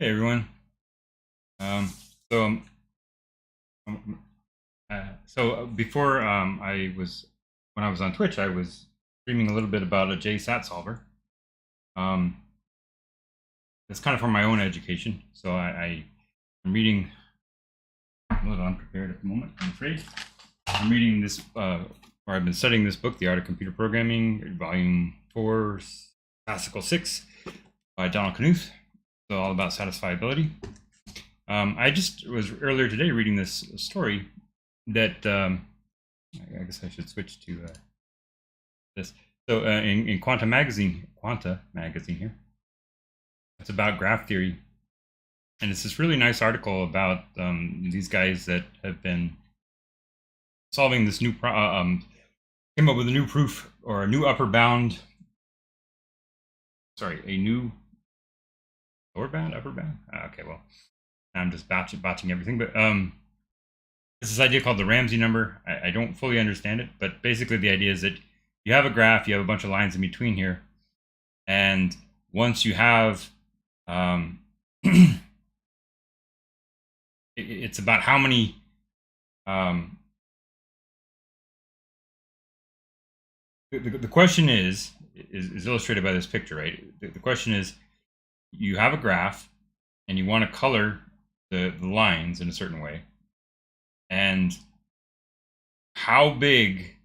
Hey everyone. Um, so um, Before when I was on Twitch, I was streaming a little bit about a JSAT solver. Um, it's kind of for my own education. I'm reading. I'm a little unprepared at the moment, I'm afraid. I'm reading this, or I've been studying this book, The Art of Computer Programming, Volume 4, Classical 6, by Donald Knuth. So all about satisfiability. I just was earlier today reading this story that I guess I should switch to this. In Quanta magazine here, it's about graph theory, and it's this really nice article about these guys that have been solving this came up with a new proof or a new upper bound. Sorry, a new lower bound, upper bound. Okay, well, I'm just botching everything, but it's this idea called the Ramsey number. I don't fully understand it, but basically the idea is that you have a graph, you have a bunch of lines in between here, and once you have, it's about how many, the question is illustrated by this picture, right? The question is, you have a graph, and you want to color the lines in a certain way, and how big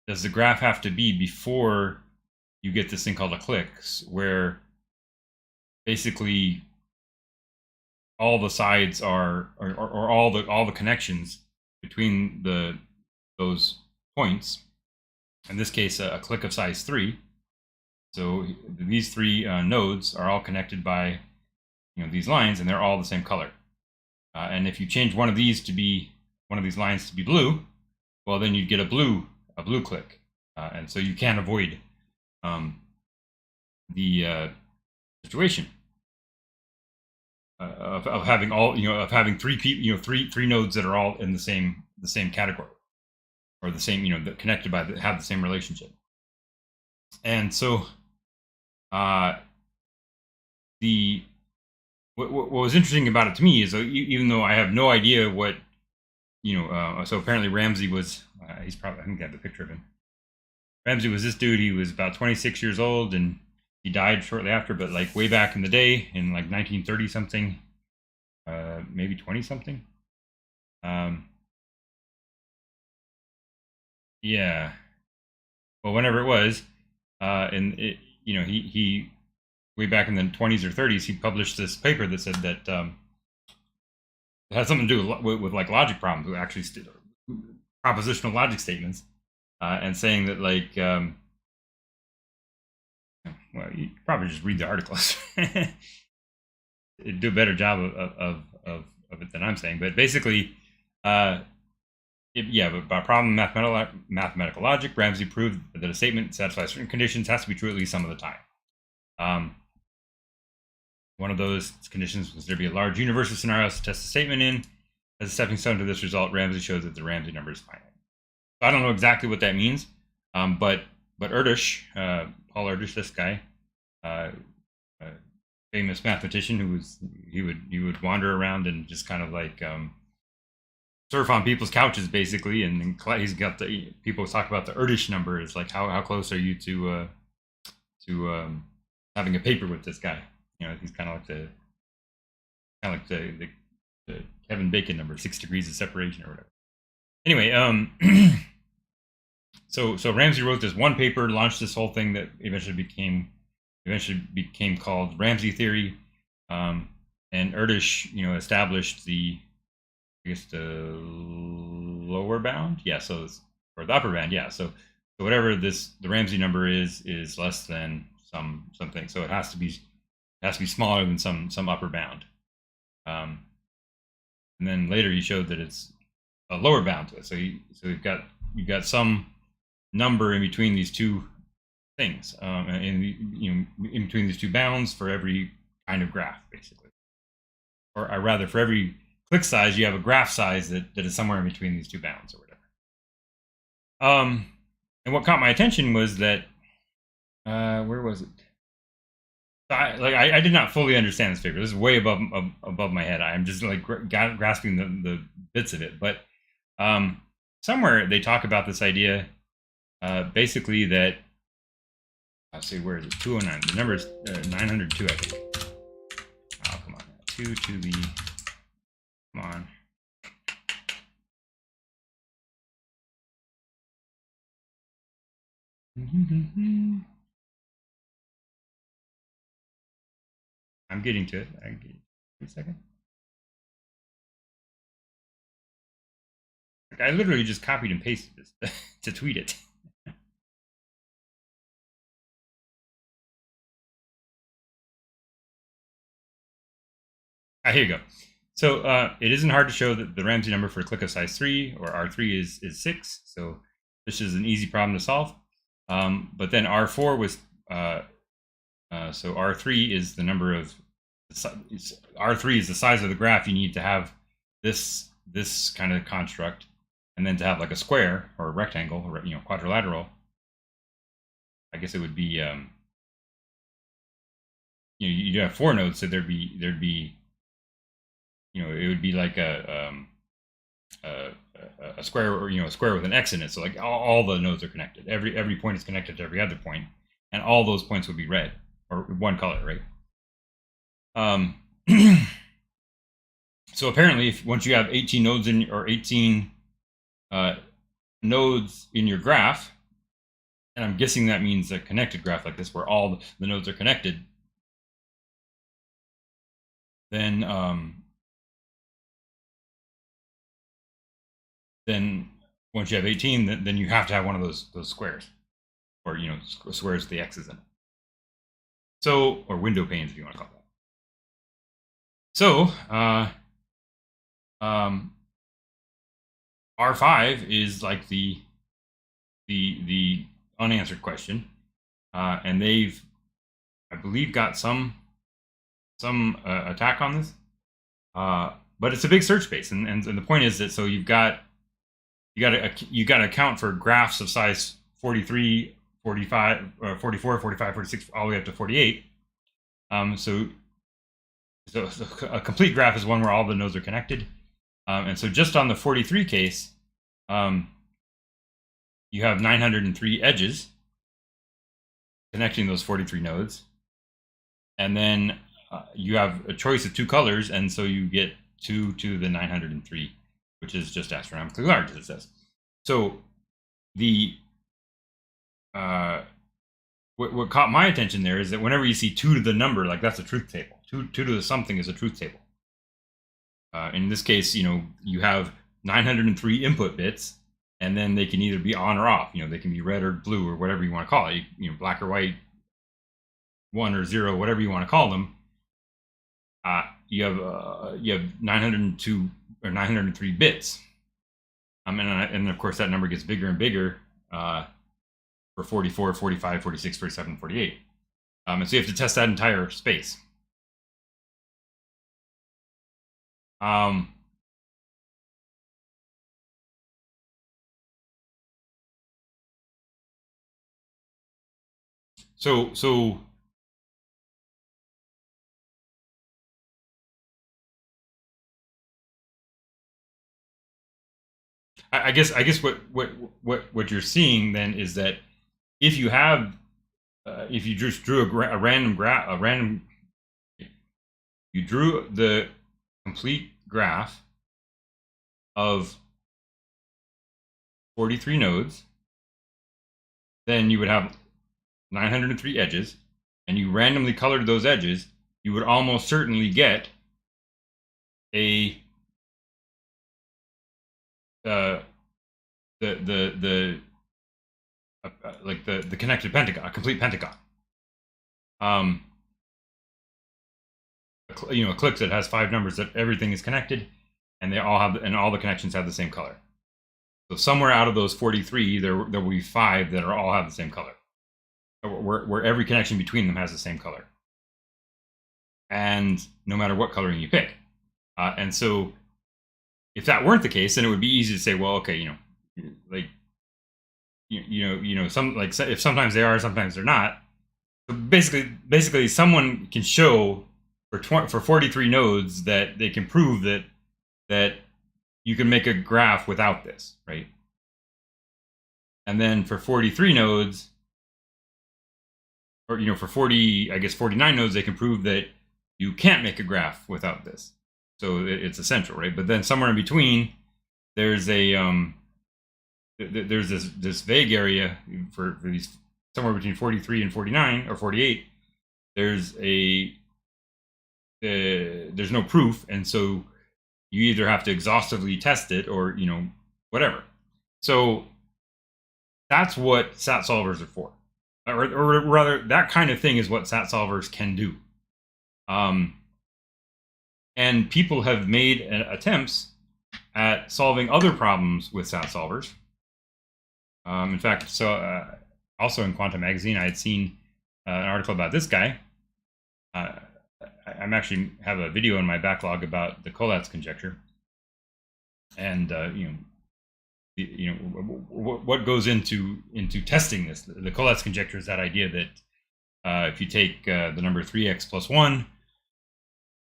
does the graph have to be before you get this thing called a click, where basically all the sides are, or all the connections between those points. In this case, a click of size 3. So these 3 nodes are all connected by these lines, and they're all the same color. And if you change one of these lines to be blue, well, then you'd get a blue click, and so you can't avoid the situation of having all of having 3 people, three nodes that are all in the same category, or the same, that connected by have the same relationship. And so what was interesting about it to me is, even though I have no idea what, so apparently Ramsey was, he's probably, I think I have the picture of him. Ramsey was this dude. He was about 26 years old, and he died shortly after, but like way back in the day, in like 1930 something, maybe 20 something. Yeah. Well, whenever it was, and it, he way back in the 20s or 30s, he published this paper that said that it had something to do with like logic problems, actually propositional logic statements, and saying that, like, well, you probably just read the articles. It'd do a better job of it than I'm saying, but basically, but by problem mathematical logic, Ramsey proved that a statement satisfies certain conditions has to be true at least some of the time. One of those conditions was there be a large universe of scenarios to test the statement in. As a stepping stone to this result, Ramsey shows that the Ramsey number is finite. So I don't know exactly what that means, but Erdős, Paul Erdős, this guy, famous mathematician, he would wander around and just kind of like surf on people's couches, basically, and he's got people talk about the Erdős number. It's like, how close are you to having a paper with this guy? He's kind of like the Kevin Bacon number, 6 degrees of separation or whatever. Anyway, so Ramsey wrote this one paper, launched this whole thing that eventually became called Ramsey theory, and Erdős, established the lower bound, or the upper bound, so whatever the Ramsey number is less than something, so it has to be smaller than some upper bound, and then later he showed that it's a lower bound to it. So you've got some number in between these two things, in between these two bounds for every kind of graph, basically, or rather, for every click size, you have a graph size that is somewhere in between these two bounds, or whatever. And what caught my attention was that, where was it? I did not fully understand this paper. This is way above my head. I'm just like grasping the bits of it. But somewhere they talk about this idea, basically that, I'll see, where is it? 209. The number is 902, I think. Oh, come on. 2 to the, come on. I'm getting to it. Wait a second. I literally just copied and pasted this to tweet it. Here you go. So it isn't hard to show that the Ramsey number for a clique of size 3, or R3, is 6. So this is an easy problem to solve. But then R4 was, so R3 is the number of, R3 is the size of the graph you need to have this kind of construct, and then to have like a square or a rectangle, or quadrilateral. I guess it would be, you'd have 4 nodes, so there'd be it would be like a square, or a square with an X in it. So like all the nodes are connected. Every point is connected to every other point, and all those points would be red, or one color, right? So apparently, once you have 18 nodes or 18 nodes in your graph, and I'm guessing that means a connected graph like this, where all the nodes are connected, then once you have 18, then you have to have one of those squares, or squares with the X's in it. So, or window panes, if you want to call that. So R5 is like the unanswered question, and they've, I believe, got some attack on this, but it's a big search space, and the point is that, so you got to account for graphs of size 43, 45, 44, 45, 46, all the way up to 48. So a complete graph is one where all the nodes are connected. And so just on the 43 case, you have 903 edges connecting those 43 nodes. And then you have a choice of 2 colors, and so you get 2 to the 903, which is just astronomically large, as it says. So the what caught my attention there is that whenever you see 2 to the number, like, that's a truth table. 2 to the something is a truth table. In this case, you have 903 input bits, and then they can either be on or off. They can be red or blue, or whatever you want to call it. Black or white, 1 or 0, whatever you want to call them. You have 902 or 903 bits. And of course that number gets bigger and bigger for 44, 45, 46, 47, 48. And so you have to test that entire space. So I guess what you're seeing then is that if you have if you just drew a random graph, you drew the complete graph of 43 nodes, then you would have 903 edges, and you randomly colored those edges, you would almost certainly get a like the connected pentagon, a complete pentagon. A clique that has 5 numbers that everything is connected, and they all have, and all the connections have the same color. So somewhere out of those 43, there will be 5 that all have the same color, where every connection between them has the same color, and no matter what coloring you pick. And so if that weren't the case, then it would be easy to say, well, okay, like, some, like, if sometimes they are, sometimes they're not. basically, someone can show for 43 nodes that they can prove that you can make a graph without this, right? And then for 43 nodes, or for 49 nodes, they can prove that you can't make a graph without this. So it's essential, right? But then somewhere in between, there's there's this vague area for these, somewhere between 43 and 49 or 48. There's no proof, and so you either have to exhaustively test it or whatever. So that's what SAT solvers are for, or rather, that kind of thing is what SAT solvers can do. And people have made attempts at solving other problems with SAT solvers. In fact, also in Quantum Magazine, I had seen an article about this guy. I'm actually have a video in my backlog about the Collatz conjecture, and what goes into testing this. The Collatz conjecture is that idea that if you take the number 3x plus 1,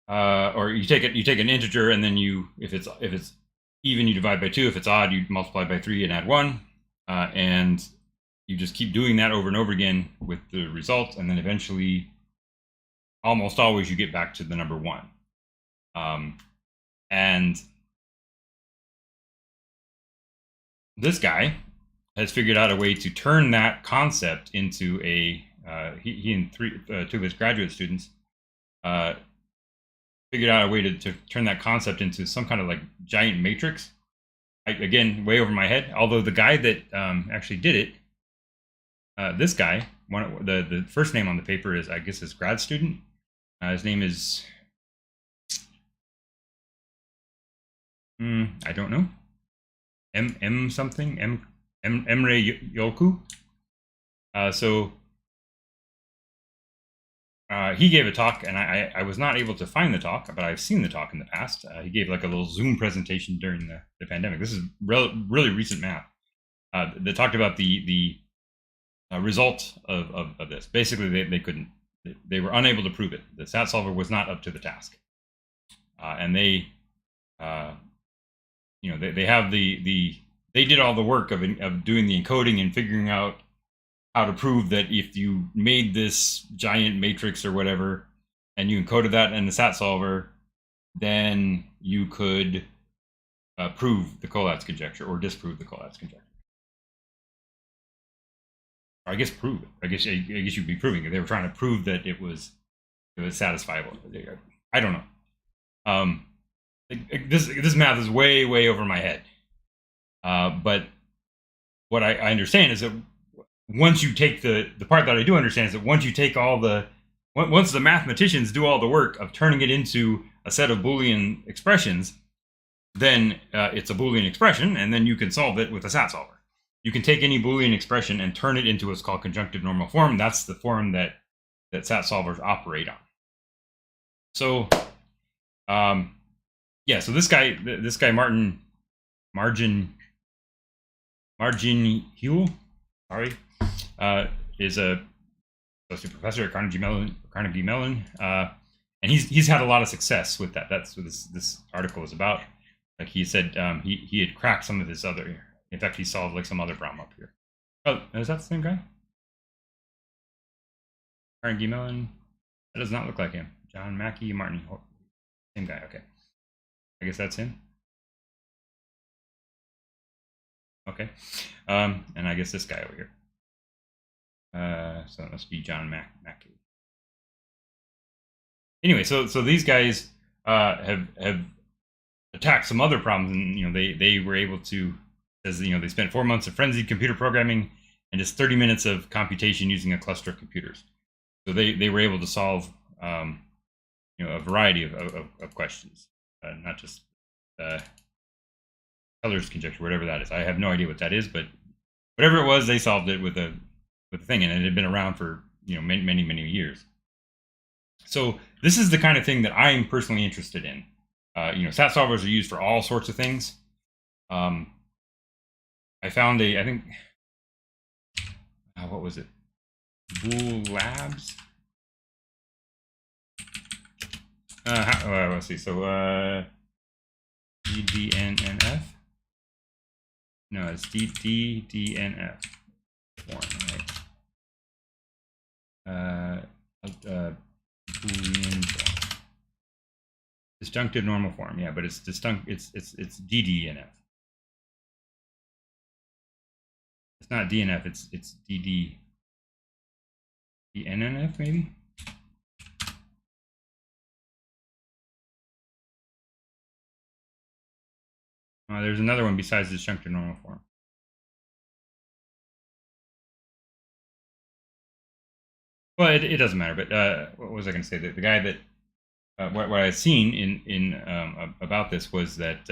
or you take an integer, and then if it's even, you divide by 2. If it's odd, you multiply by 3 and add 1, and you just keep doing that over and over again with the result, and then eventually, almost always, you get back to the number 1. And this guy has figured out a way to turn that concept into a he and two of his graduate students figured out a way to turn that concept into some kind of like giant matrix. Again, way over my head. Although the guy that actually did it, this guy, the first name on the paper is, I guess, his grad student. His name is I don't know. M something, Emre Yolku. So he gave a talk, and I was not able to find the talk, but I've seen the talk in the past. He gave like a little Zoom presentation during the pandemic. This is really recent math. That talked about the result of this. Basically, they couldn't. They were unable to prove it. The SAT solver was not up to the task, and they have they did all the work of doing the encoding and figuring out how to prove that if you made this giant matrix or whatever, and you encoded that in the SAT solver, then you could prove the Collatz conjecture or disprove the Collatz conjecture. Or I guess prove it. I guess you'd be proving it. They were trying to prove that it was satisfiable. I don't know. This math is way over my head. But what I understand is that once you take the part that I do understand is that once you take once the mathematicians do all the work of turning it into a set of Boolean expressions, then it's a Boolean expression, and then you can solve it with a SAT solver. You can take any Boolean expression and turn it into what's called conjunctive normal form. That's the form that SAT solvers operate on. So, yeah. So this guy Margin Huel, sorry, is a associate professor at Carnegie Mellon, and he's had a lot of success with that. That's what this article is about. Like he said, he had cracked some of his other. In fact, he solved like some other problem up here. Oh, is that the same guy? Carnegie Mellon. That does not look like him. John Mackey, Martin. Same guy. Okay. I guess that's him. Okay. And I guess this guy over here. So it must be John Mackey. Anyway, so these guys have attacked some other problems, and they were able to, as they spent 4 months of frenzied computer programming and just 30 minutes of computation using a cluster of computers. So they were able to solve a variety of questions, not just Teller's conjecture, whatever that is. I have no idea what that is, but whatever it was, they solved it with a thing, and it had been around for many years. So this is the kind of thing that I'm personally interested in. SAT solvers are used for all sorts of things. I found what was it? Bool Labs. Let's see. So DDNNF. No, it's DDNF form, right? Boolean form. Disjunctive normal form, yeah, but it's disjunct. It's DDNF. It's not DNF. It's DNNF maybe. There's another one besides disjunctive normal form. Well, it doesn't matter. But what was I going to say? The guy that what I've seen in about this was that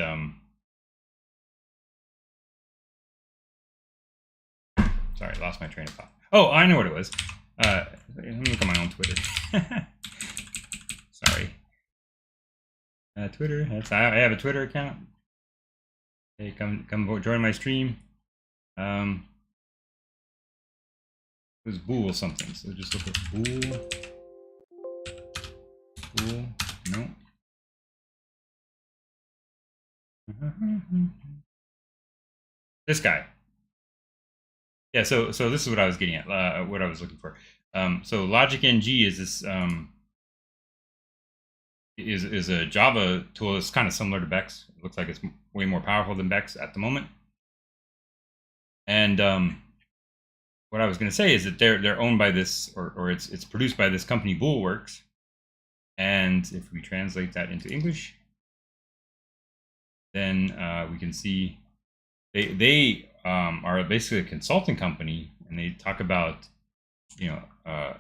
sorry, lost my train of thought. Oh, I know what it was. Let me look at my own Twitter. Sorry. Twitter. I have a Twitter account. Hey, come join my stream. It was Bool something. So just look at Bool. Bool. No. This guy. Yeah. So this is what I was getting at. What I was looking for. So LogicNG is this is a Java tool that's kind of similar to Bex. It looks like it's way more powerful than Bex at the moment. And what I was going to say is that they're owned by this, or it's produced by this company Boolworks. And if we translate that into English, then we can see they are basically a consulting company, and they talk about, you know,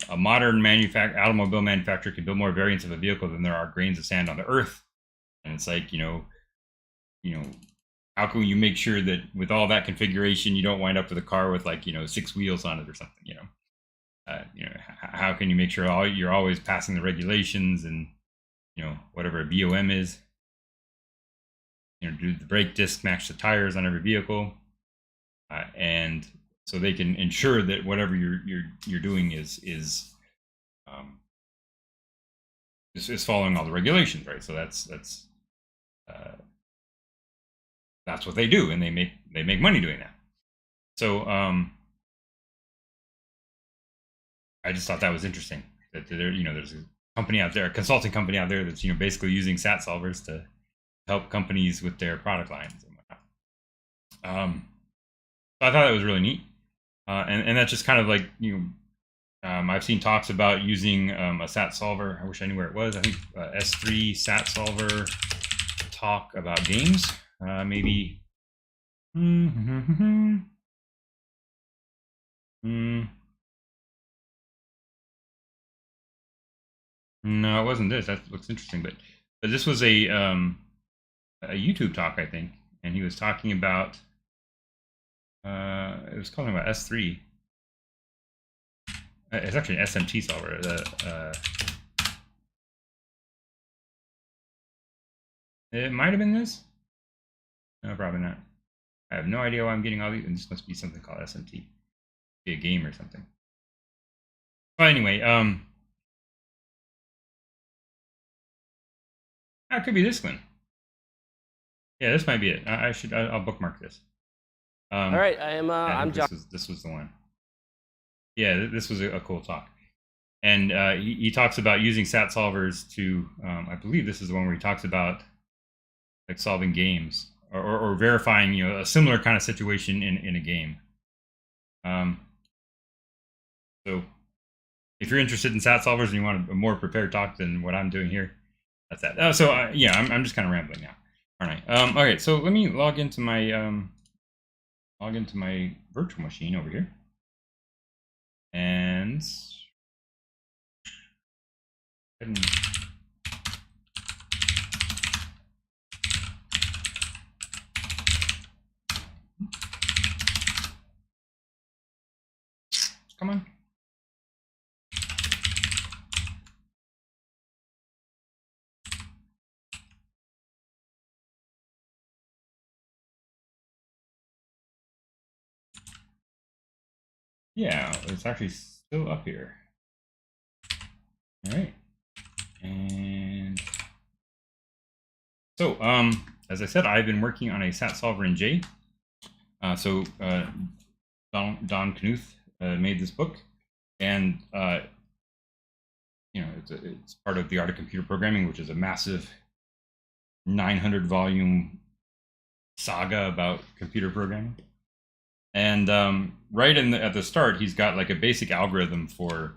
a modern automobile manufacturer can build more variants of a vehicle than there are grains of sand on the earth. And it's like, you know, how can you make sure that with all that configuration, you don't wind up with a car with, like, 6 wheels on it or something, how can you make sure you're always passing the regulations and, whatever a BOM is, do the brake disc match the tires on every vehicle, and so they can ensure that whatever you're doing is following all the regulations, right? So that's what they do, and they make money doing that. So I just thought that was interesting that there's a company out there, a consulting company out there that's basically using SAT solvers to help companies with their product lines and whatnot. So I thought that was really neat, and that's just kind of like I've seen talks about using a SAT solver. I wish I knew where it was. I think S3 SAT solver talk about games, maybe. No, it wasn't this. That looks interesting, but this was a YouTube talk, I think, and he was talking about it was calling about S3. It's actually an SMT solver. It might have been this. No, probably not. I have no idea why I'm getting all these. This must be something called SMT. Be a game or something. But anyway, that could be this one. Yeah, this might be it. I'll bookmark this. All right, I'm John. This was the one. Yeah, this was a cool talk. And he talks about using SAT solvers to, I believe this is the one where he talks about like solving games or verifying, a similar kind of situation in a game. So if you're interested in SAT solvers and you want a more prepared talk than what I'm doing here, that's that. Yeah, I'm just kind of rambling now, aren't I? Okay, so let me log into my virtual machine over here, and come on. Yeah, it's actually still up here. All right. And so, as I said, I've been working on a SAT solver in J. Don Knuth made this book, and you know, it's part of the Art of Computer Programming, which is a massive 900-volume saga about computer programming. And right at the start, he's got like a basic algorithm for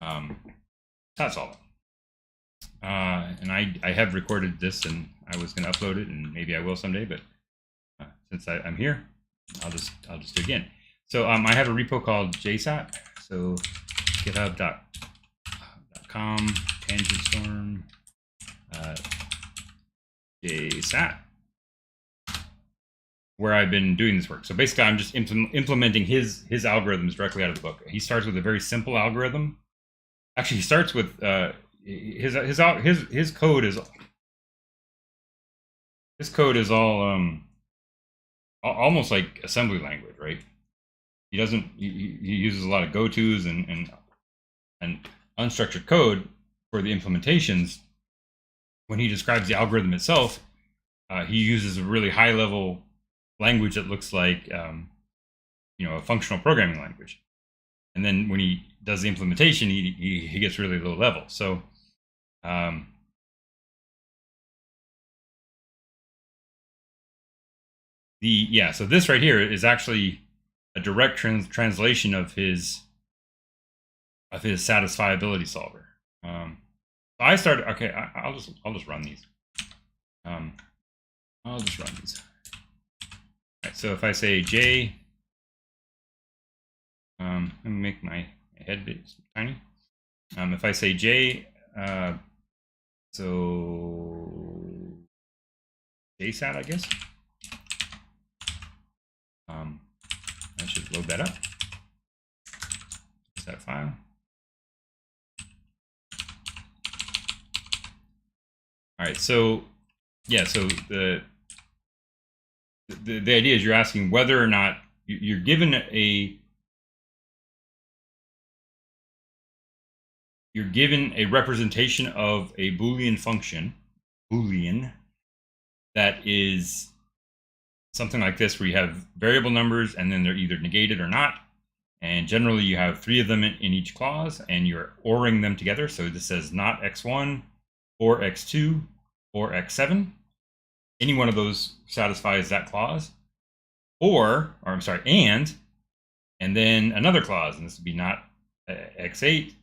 SAT solving. And I have recorded this, and I was going to upload it, and maybe I will someday. But since I'm here, I'll just do it again. So I have a repo called JSAT. So github.com TangentStorm JSAT, where I've been doing this work. So basically, I'm just implementing his algorithms directly out of the book. He starts with a very simple algorithm. Actually, he starts with his code is all almost like assembly language, right? He uses a lot of go-tos and unstructured code for the implementations. When he describes the algorithm itself, he uses a really high-level language that looks like you know, a functional programming language. And then when he does the implementation, he gets really low level. So so this right here is actually a direct translation of his satisfiability solver. I started. Okay, I'll just run these. I'll just run these. All right, so if I say J, let me make my head bit tiny. If I say J, so JSAT, I guess. I should load that up. Is that file? All right, so yeah, so the idea is you're asking whether or not you're given a representation of a Boolean function, that is something like this, where you have variable numbers and then they're either negated or not. And generally you have 3 of them in each clause, and you're ORing them together. So this says not x1 or x2 or x7. Any one of those satisfies that clause. Or I'm sorry, and then another clause, and this would be not x8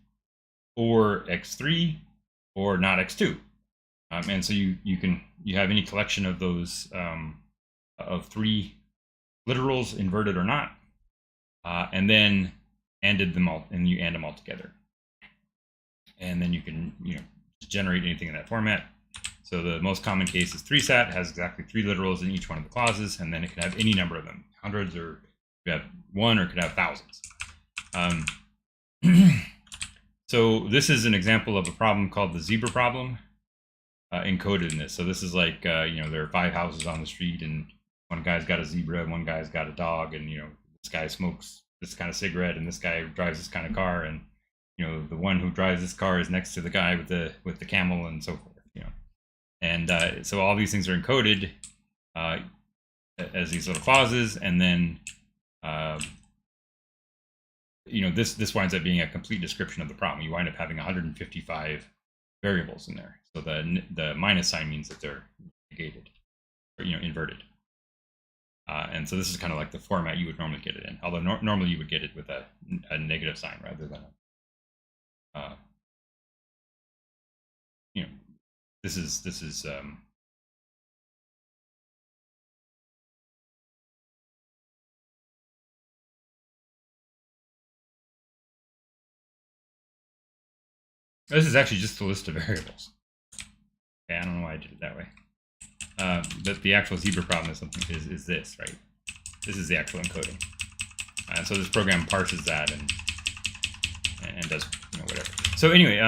or x3 or not x2. And so you have any collection of those of 3 literals, inverted or not, and then ANDed them all, and you AND them all together. And then you can, you know, generate anything in that format. So the most common case is 3SAT, has exactly 3 literals in each one of the clauses, and then it can have any number of them, hundreds, or you have 1, or it could have thousands. So this is an example of a problem called the zebra problem, encoded in this. So this is like, you know, there are 5 houses on the street, and one guy's got a zebra, and one guy's got a dog, and, you know, this guy smokes this kind of cigarette, and this guy drives this kind of car, and, you know, the one who drives this car is next to the guy with the camel, and so forth, you know. And so all these things are encoded as these little clauses, and then you know, this winds up being a complete description of the problem. You wind up having 155 variables in there. So the minus sign means that they're negated, or, you know, inverted. And so this is kind of like the format you would normally get it in. Although normally you would get it with a negative sign rather than a, you know, this is this is actually just a list of variables. Okay, I don't know why I did it that way. But the actual zebra problem is this, right? This is the actual encoding. So this program parses that and does, you know, whatever. So anyway,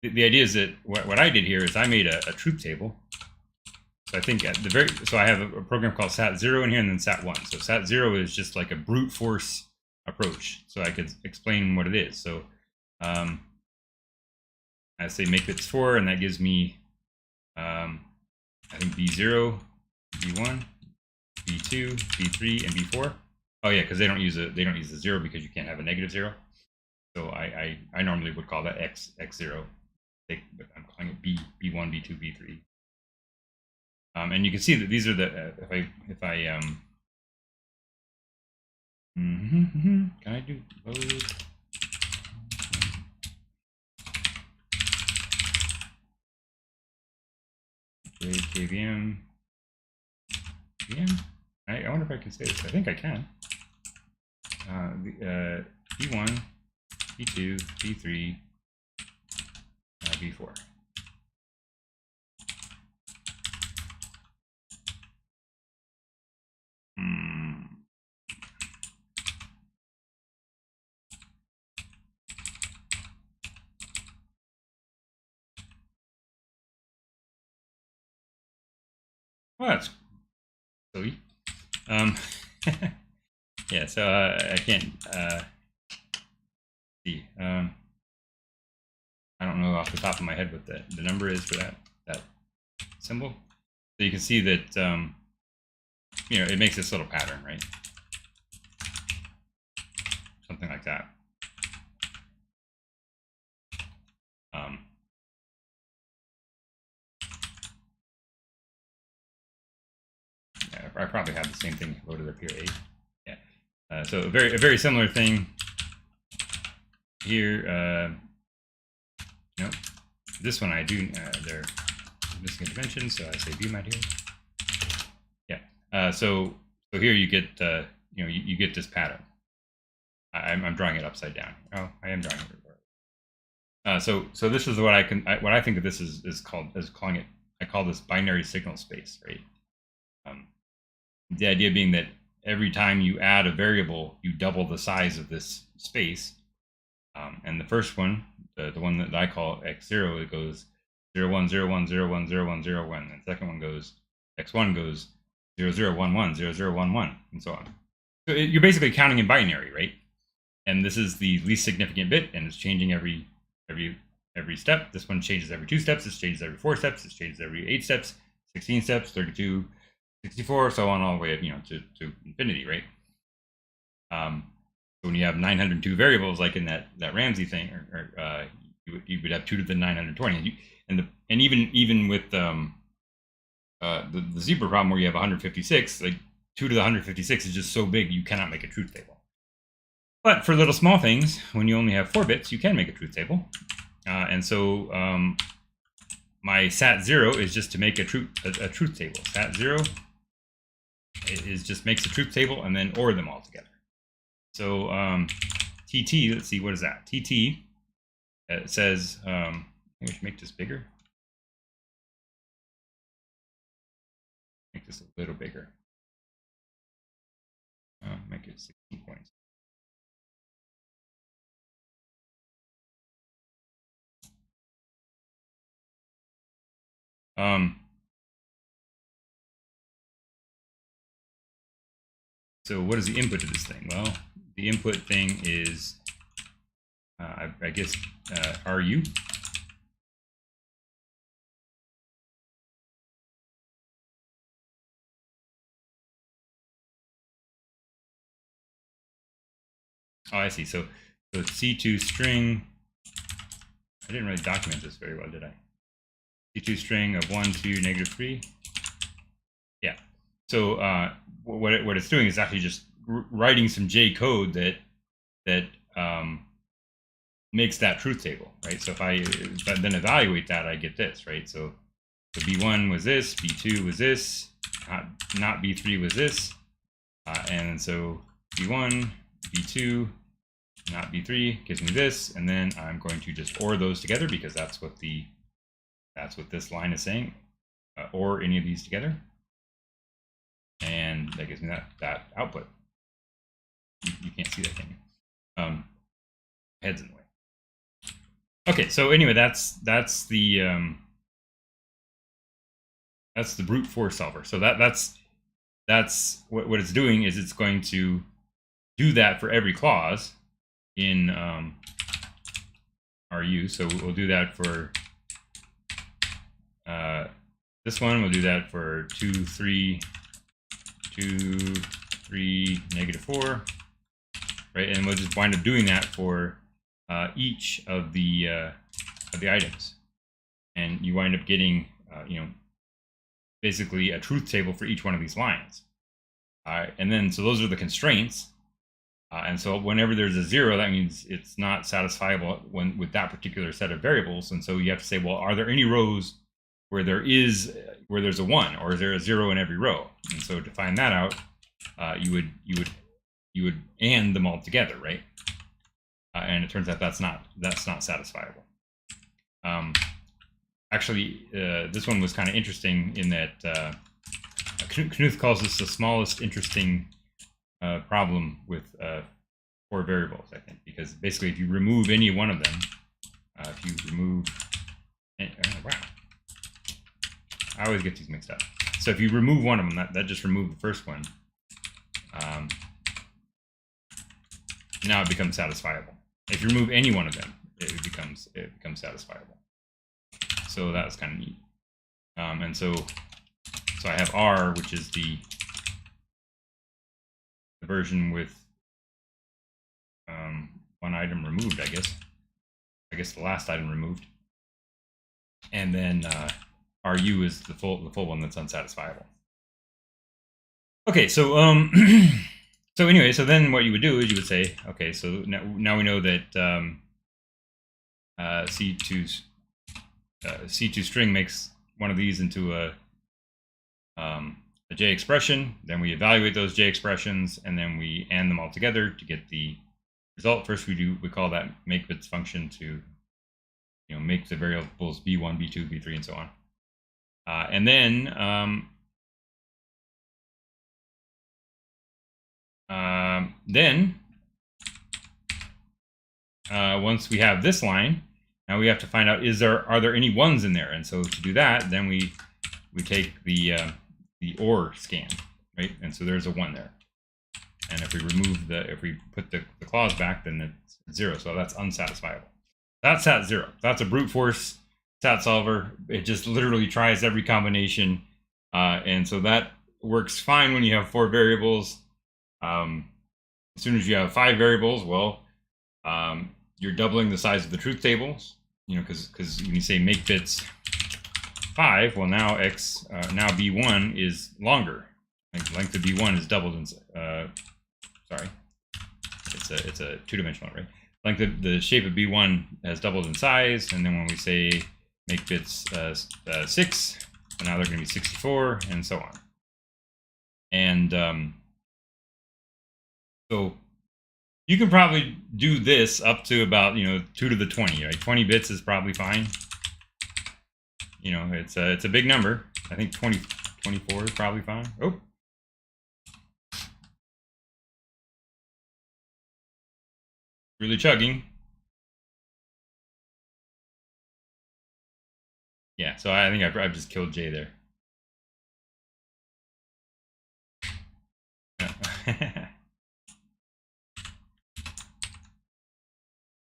the idea is that what I did here is I made a truth table. So I think so I have a program called SAT0 in here, and then SAT1. So SAT0 is just like a brute force approach, so I could explain what it is. So I say make bits 4, and that gives me I think B0, B1, B2, B3, and B4. Oh yeah, because they don't use a 0 because you can't have a negative 0. So I normally would call that x0, but I'm calling it B1, B2, B3. And you can see that these are the if I can I do load? KVM. I wonder if I can say this. I think I can. B1, B2, B3, B4. Well, that's silly. Yeah, so I can't see. I don't know off the top of my head what the number is for that symbol. So you can see that it makes this little pattern, right? Something like that. Yeah, I probably have the same thing loaded up here. Yeah. So a very similar thing here. Nope. This one I do. They're missing a dimension, so I say view mat here. Yeah. So here you get you get this pattern. I'm drawing it upside down. Oh, I am drawing it reverse. So this is what what I think of this is calling it. I call this binary signal space, right? The idea being that every time you add a variable, you double the size of this space. And the first one, the one that I call x0, it goes 0, 1, 0, 1, 0, 1, 0, 1, 0, 1. And the second one goes, x1 goes 0, 0, 1, 1, 0, 0, 1, 1, and so on. So you're basically counting in binary, right? And this is the least significant bit, and it's changing every step. This one changes every 2 steps. This changes every 4 steps. This changes every 8 steps, 16 steps, 32, 64, so on all the way up, to infinity, right? So when you have 902 variables, like in that Ramsey thing, or you would have 2 to the 920, and even with the zebra problem where you have 156, like 2 to the 156 is just so big you cannot make a truth table. But for little small things, when you only have 4 bits, you can make a truth table. And so my SAT0 is just to make a truth table. SAT0 is just makes a truth table and then OR them all together. So TT, let's see, what is that? TT, it says, I think we should make this bigger. Make this a little bigger. Make it 16 points. So what is the input to this thing? Well, the input thing is, I guess, RU. Oh, I see. So C2 string, I didn't really document this very well, did I? C2 string of 1, 2, -3. Yeah. So what it's doing is actually just writing some J code that makes that truth table, right? So if I then evaluate that, I get this, right? So B1 was this, B2 was this, not B3 was this, and so B1, B2, not B3 gives me this, and then I'm going to just OR those together because that's what this line is saying, OR any of these together, and that gives me that output. You can't see that, can you? Head's in the way. Okay, so anyway, that's the brute force solver. So that's what it's doing is it's going to do that for every clause in RU. So we'll do that for this one. We'll do that for 2, 3, 2, 3, -4, right? And we'll just wind up doing that for each of the items, and you wind up getting basically a truth table for each one of these lines. And then so those are the constraints. And so whenever there's a 0, that means it's not satisfiable with that particular set of variables. And so you have to say, well, are there any rows where there's a 1, or is there a 0 in every row? And so to find that out, you would AND them all together, right? And it turns out that's not satisfiable. Actually, this one was kind of interesting in that Knuth calls this the smallest interesting problem with 4 variables, I think, because basically if you remove any one of them, if you remove, wow, I always get these mixed up. So if you remove one of them, that just removed the first one. Now it becomes satisfiable. If you remove any one of them, it becomes satisfiable. So that was kind of neat. And so I have R, which is the version with one item removed, I guess the last item removed, and then RU is the full one that's unsatisfiable. Okay, so so anyway, so then what you would do is you would say, okay, so now we know that C2 string makes one of these into a J expression. Then we evaluate those J expressions, and then we AND them all together to get the result. First, we call that makebits function to make the variables B1, B2, B3, and so on. And then once we have this line, now we have to find out, are there any 1s in there? And so to do that, then we take the OR scan, right? And so there's a 1 there. And if we remove if we put the clause back, then it's 0. So that's unsatisfiable. That's SAT 0. That's a brute force SAT solver. It just literally tries every combination. And so that works fine when you have 4 variables. As soon as you have 5 variables, well, you're doubling the size of the truth tables, because when you say make bits 5, well, now now B1 is longer. Length of B1 is doubled in, sorry, it's a 2-dimensional array. Length of the shape of B1 has doubled in size, and then when we say make bits 6, well, now they're going to be 64, and so on. And so you can probably do this up to about 2 to the 20, right? 20 bits is probably fine. It's a big number. I think 24 is probably fine. Oh, really chugging. Yeah, so I think I've just killed Jay there.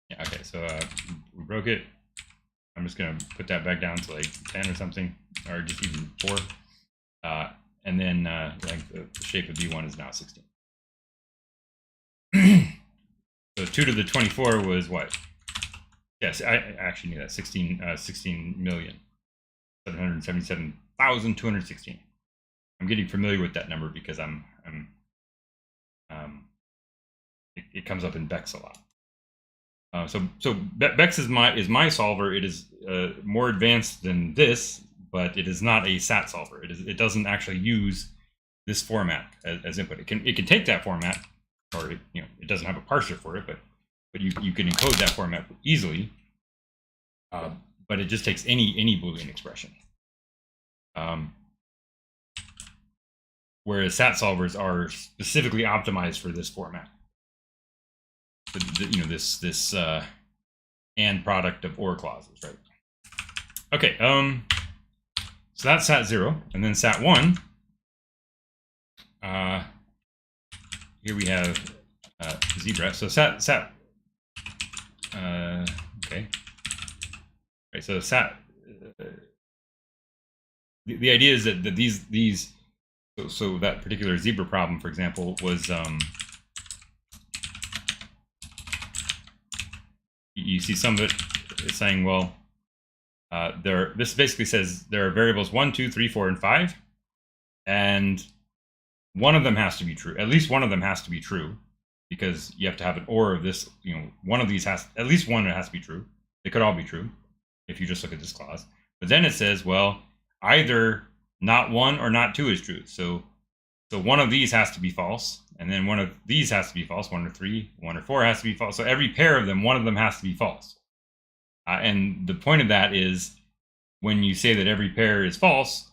Yeah, okay, so we broke it. I'm just gonna put that back down to like 10 or something, or just even 4. And then like the shape of B1 is now 16. So 2 to the 24 was what? Yes, I actually knew that. 16,777,216. I'm getting familiar with that number because it comes up in Bex a lot. So Bex is my solver. It is more advanced than this, but it is not a SAT solver. It doesn't actually use this format as input. It can take that format, or it doesn't have a parser for it, but you can encode that format easily. But it just takes any Boolean expression. Whereas SAT solvers are specifically optimized for this format. This AND product of OR clauses, right? Okay, so that's SAT 0, and then SAT 1. Here we have zebra. So sat okay. Right. So sat. The idea is that these so that particular zebra problem, for example, was you see some of it is saying, well, this basically says there are variables 1, 2, 3, 4, and 5, and one of them has to be true. At least one of them has to be true, because you have to have an or of this. One of these has, at least one has to be true. They could all be true if you just look at this clause. But then it says, well, either not 1 or not 2 is true. So one of these has to be false, and then one of these has to be false. 1 or 3, 1 or 4 has to be false. So every pair of them, one of them has to be false. And the point of that is, when you say that every pair is false,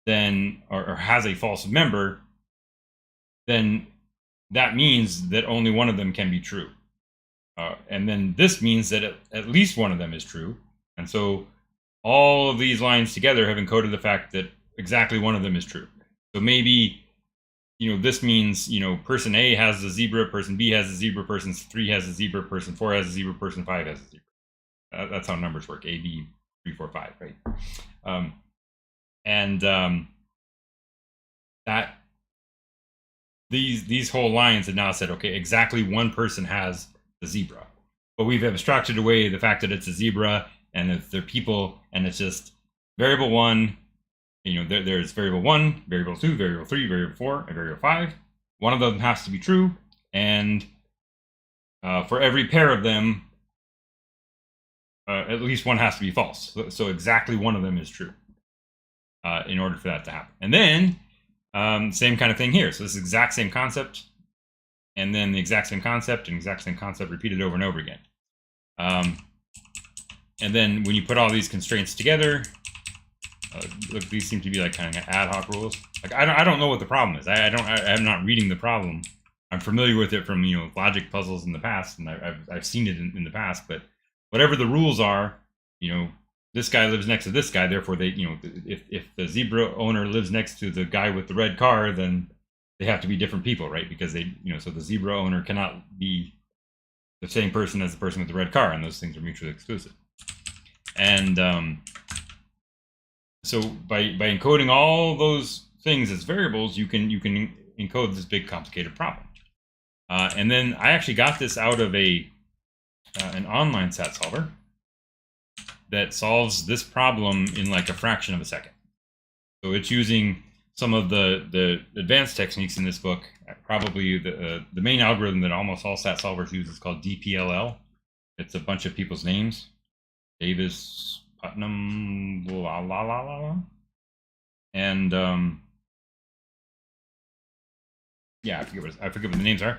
then or has a false member, then that means that only one of them can be true. And then this means that at least one of them is true. And so all of these lines together have encoded the fact that exactly one of them is true. So maybe, this means, person A has a zebra, person B has a zebra, person 3 has a zebra, person 4 has a zebra, person 5 has a zebra. That's how numbers work. A, B, 3, 4, 5, right? That these whole lines have now said, okay, exactly one person has the zebra, but we've abstracted away the fact that it's a zebra and that they're people, and it's just variable 1. There's variable 1, variable 2, variable 3, variable 4, and variable 5. One of them has to be true, and for every pair of them, at least one has to be false. So exactly one of them is true in order for that to happen. And then same kind of thing here. So this is the exact same concept, and then the exact same concept and exact same concept repeated over and over again. And then when you put all these constraints together, look, these seem to be like kind of ad hoc rules. Like I don't know what the problem is. I'm not reading the problem. I'm familiar with it from logic puzzles in the past, and I've seen it in the past. But whatever the rules are, this guy lives next to this guy. Therefore, they if the zebra owner lives next to the guy with the red car, then they have to be different people, right? Because they so the zebra owner cannot be the same person as the person with the red car, and those things are mutually exclusive. And so by encoding all those things as variables, you can encode this big complicated problem. And then I actually got this out of an online sat solver that solves this problem in like a fraction of a second. So it's using some of the advanced techniques in this book. Probably the main algorithm that almost all sat solvers use is called DPLL. It's a bunch of people's names. Davis, Putnam, la la la la la. And yeah, I forget what the names are.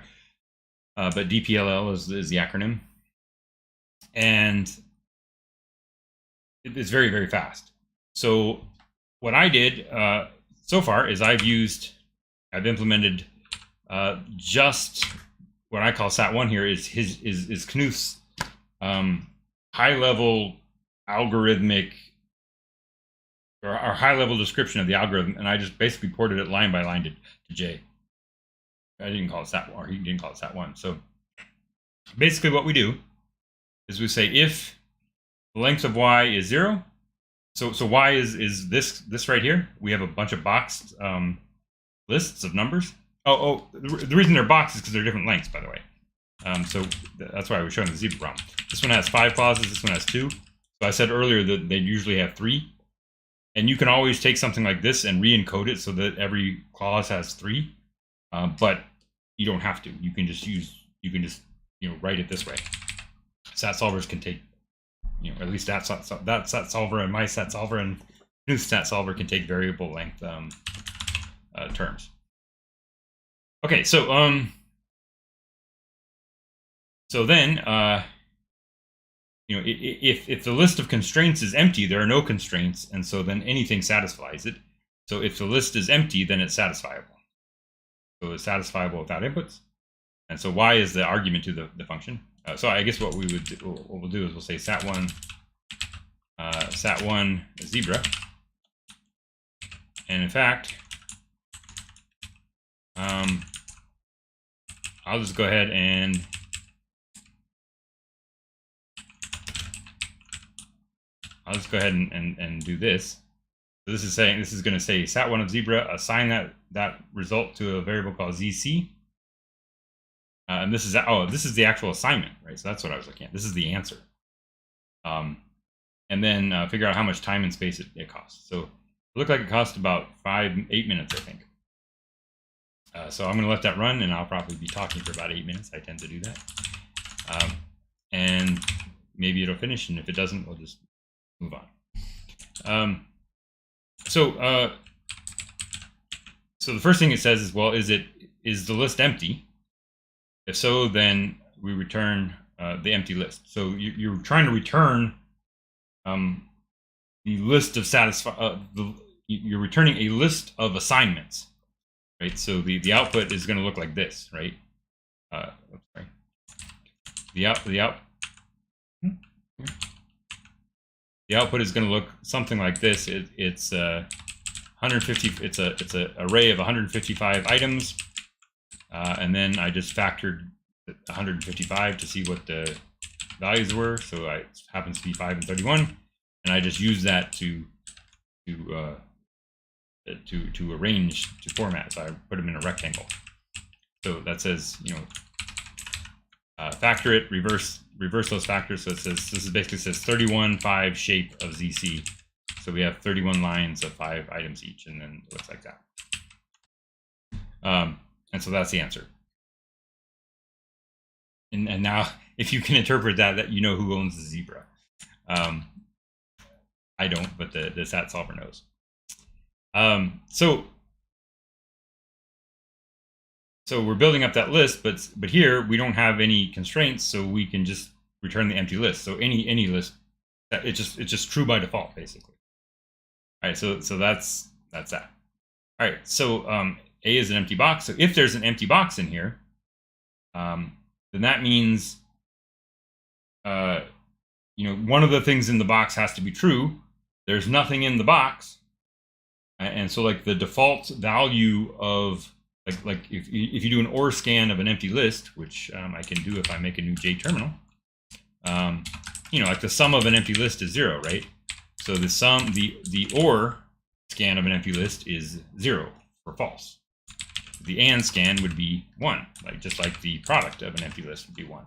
But DPLL is the acronym. And it's very, very fast. So what I did so far is I've implemented just what I call SAT1 here is Knuth's high-level algorithmic or high-level description of the algorithm, and I just basically ported it line by line to J. I didn't call it SAT1, or he didn't call it SAT1. So basically what we do is we say if the length of y is 0, so y is this right here. We have a bunch of boxed lists of numbers. The reason they're boxed is because they're different lengths, by the way. So that's why I was showing the zebra problem. This one has 5 clauses, this one has 2. So I said earlier that they usually have 3. And you can always take something like this and re-encode it so that every clause has 3. But you don't have to. You can just write it this way. Sat solvers can take, at least that sat solver and my sat solver and Knuth's sat solver can take variable length terms. Okay, so then if the list of constraints is empty, there are no constraints, and so then anything satisfies it. So if the list is empty, then it's satisfiable. So it's satisfiable without inputs. And so y is the argument to the function. So I guess what we'll do is we'll say sat1 zebra. And in fact, I'll just go ahead and do this. So this is saying, this is going to say sat1 of zebra, assign that result to a variable called ZC. And this is, this is the actual assignment, right? So that's what I was looking at. This is the answer. And then figure out how much time and space it costs. So it looked like it cost about 8 minutes, I think. So I'm going to let that run, and I'll probably be talking for about 8 minutes. I tend to do that. And maybe it'll finish, and if it doesn't, we'll just move on. So the first thing it says is, well, is the list empty? If so, then we return the empty list. So you're trying to return the list of you're returning a list of assignments, right? So the output is going to look like this, right? Oops, sorry. The output is going to look something like this. It's 150. It's a array of 155 items, and then I just factored 155 to see what the values were. So it happens to be 5 and 31, and I just use that to arrange, to format. So I put them in a rectangle. So that says, you know, factor it, reverse those factors. So it says, this is basically says 31 5 shape of ZC. So we have 31 lines of 5 items each, and then it looks like that. And so that's the answer. And now, if you can interpret that you know who owns the zebra. I don't, but the SAT solver knows. So we're building up that list, but here we don't have any constraints, so we can just return the empty list. So any list, it's just true by default, basically. All right, so that's that. All right, so A is an empty box. So if there's an empty box in here, then that means you know, one of the things in the box has to be true. There's nothing in the box, and so like the default value of like if you do an OR scan of an empty list, which I can do if I make a new J terminal, you know, like the sum of an empty list is 0, right? So the OR scan of an empty list is 0 for false. The AND scan would be 1, like just like the product of an empty list would be 1.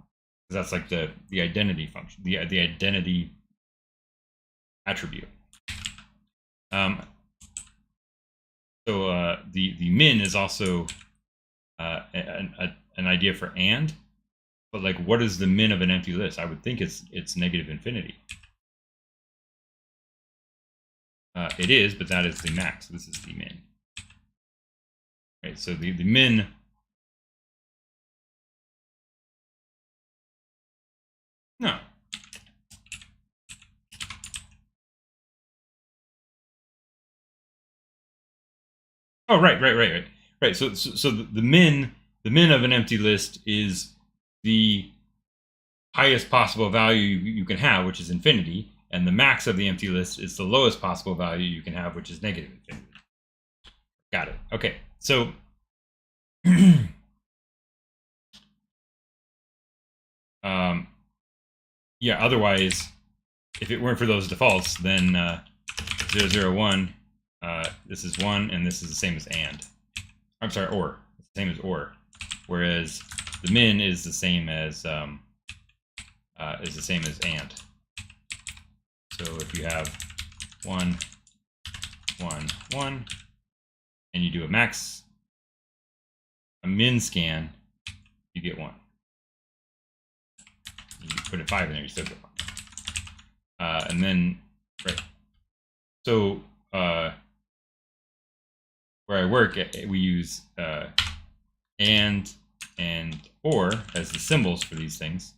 That's like the identity function, the identity attribute. So the min is also an idea for AND, but like, what is the min of an empty list? I would think it's negative infinity. It is, but that is the max. This is the min. Right. So the min. No. Oh, right. So the min of an empty list is the highest possible value you can have, which is infinity, and the max of the empty list is the lowest possible value you can have, which is negative infinity. Got it. Okay. So yeah, otherwise, if it weren't for those defaults, then 0, 0, 1, this is 1, and this is the same as AND. I'm sorry, OR. It's the same as OR. Whereas the min is the same as AND. So if you have 1, 1, 1, and you do a min scan, you get 1. You put a 5 in there, you still get 1. And then, right. So where I work, we use AND and OR as the symbols for these things,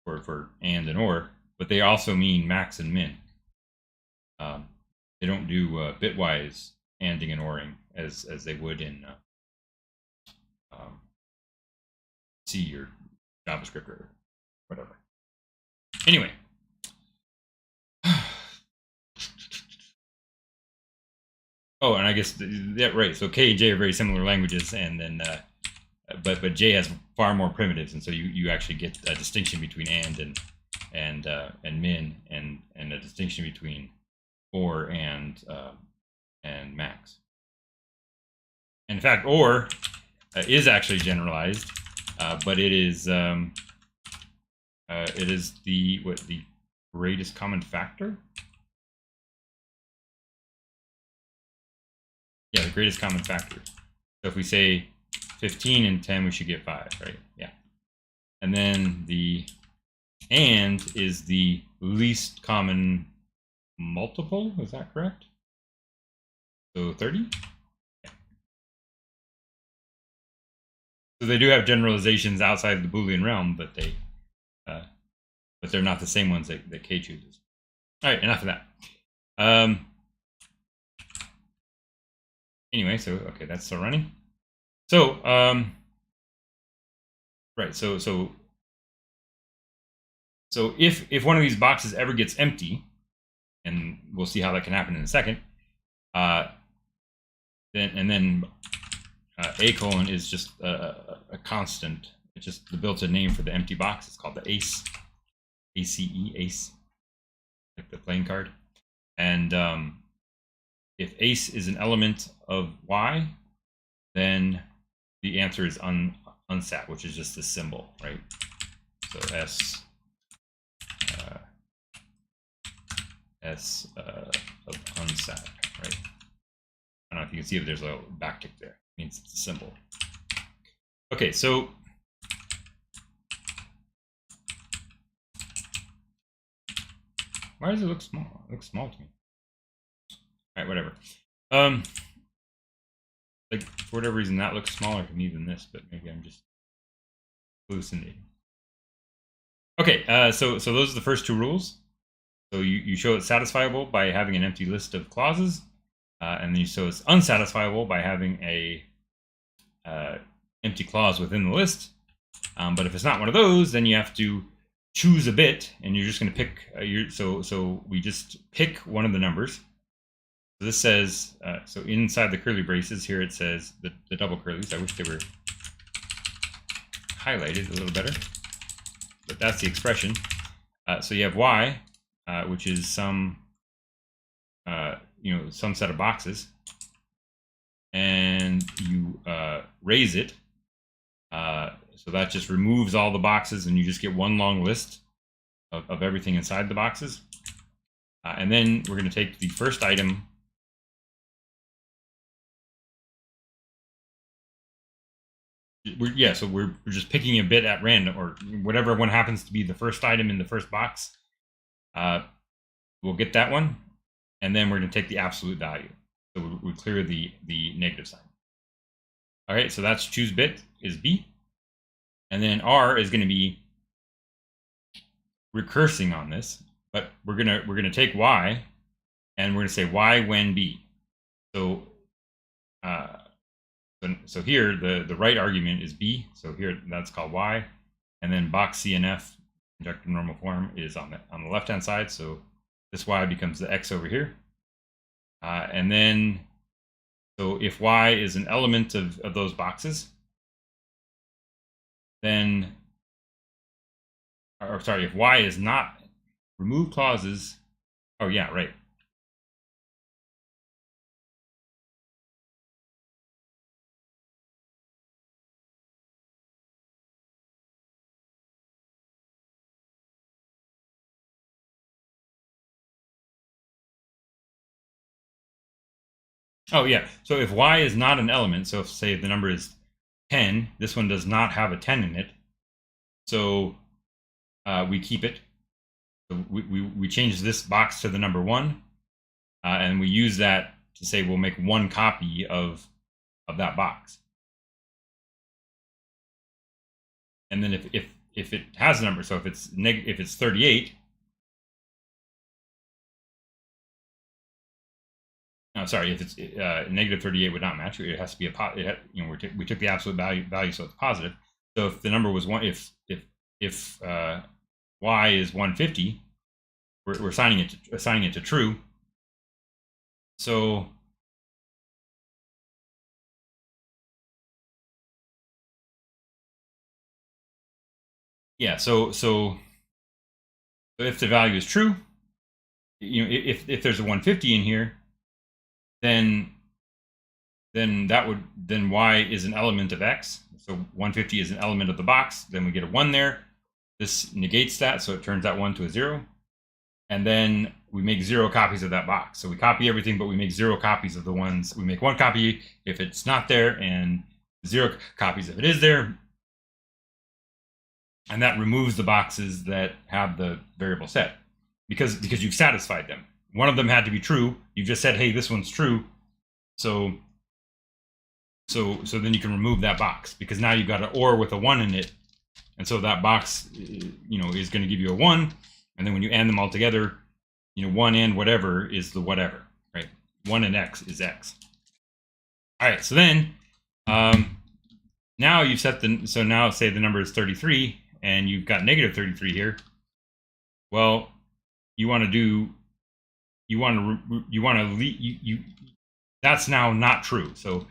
for AND and OR, but they also mean max and min. They don't do bitwise ANDing and ORing as they would in C or JavaScript or whatever. Anyway. Oh, and I guess, yeah, right. So K and J are very similar languages, and then but J has far more primitives, and so you actually get a distinction between and min, and a distinction between or and max. In fact, or is actually generalized, but it is the the greatest common factor. Yeah, the greatest common factor. So if we say 15 and 10, we should get 5, right? Yeah. And then the and is the least common multiple. Is that correct? So 30. Yeah. So they do have generalizations outside the Boolean realm, but they're not the same ones that K chooses. All right, enough of that. Anyway, so okay, that's still running. So right, so if one of these boxes ever gets empty, and we'll see how that can happen in a second, then a colon is just a constant. It's just the built-in name for the empty box. It's called the ace, ace, like the playing card. And if ace is an element of y, then the answer is unsat, which is just a symbol, right? So S of unsat, right? I don't know if you can see if there's a little backtick there. It means it's a symbol. Okay, so why does it look small? It looks small to me. All right, whatever. Like for whatever reason, that looks smaller to me than this, but maybe I'm just hallucinating. Okay, so those are the first two rules. So you show it's satisfiable by having an empty list of clauses, and then you show it's unsatisfiable by having a empty clause within the list. But if it's not one of those, then you have to choose a bit, and you're just going to pick. So we just pick one of the numbers. So this says, so inside the curly braces here, it says the double curlies. I wish they were highlighted a little better, but that's the expression. So you have y, which is some, some set of boxes, and you raise it. So that just removes all the boxes, and you just get one long list of everything inside the boxes. And then we're going to take the first item. So we're just picking a bit at random, or whatever one happens to be the first item in the first box. We'll get that one, and then we're going to take the absolute value. So we clear the negative sign. All right, so that's choose bit is B, and then R is going to be recursing on this, but we're gonna take Y, and we're going to say Y when B. So so here the right argument is B, so here that's called Y, and then box CNF, conjective normal form, is on the left hand side, so this Y becomes the X over here. And then so if Y is an element of those boxes, then, or sorry, if Y is not, remove clauses, oh yeah, right. Oh yeah, so if Y is not an element, so if say the number is 10, this one does not have a 10 in it, so we keep it. So we change this box to the number 1, and we use that to say we'll make one copy of that box. And then if it has a number, so if it's 38, no, sorry, if it's negative 38 would not match. It has to be we took the absolute value, so it's positive. So if the number was 1, if Y is 150, we're assigning it to true. So Yeah, so if the value is true, if there's a 150 in here, then y is an element of x. So 150 is an element of the box. Then we get a 1 there. This negates that, so it turns that 1 to a 0. And then we make 0 copies of that box. So we copy everything, but we make 0 copies of the ones. We make 1 copy if it's not there, and 0 copies if it is there. And that removes the boxes that have the variable set because you've satisfied them. One of them had to be true. You've just said, hey, this one's true. So then you can remove that box because now you've got an OR with a 1 in it. And so that box, is going to give you a 1. And then when you add them all together, 1 and whatever is the whatever, right? 1 and x is x. All right, so then now you've set so now say the number is 33 and you've got negative 33 here. Well, that's now not true. So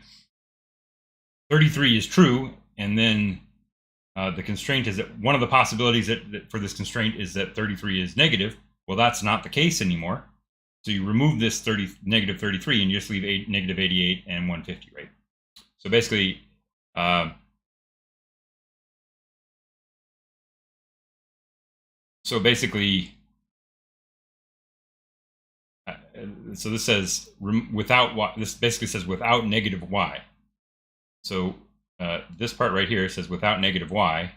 33 is true, and then the constraint is that one of the possibilities that for this constraint is that 33 is negative. Well, that's not the case anymore. So you remove this negative 33 and you just leave negative 88 and 150, right? So basically, so this says without y. This basically says without negative y. So this part right here says without negative y.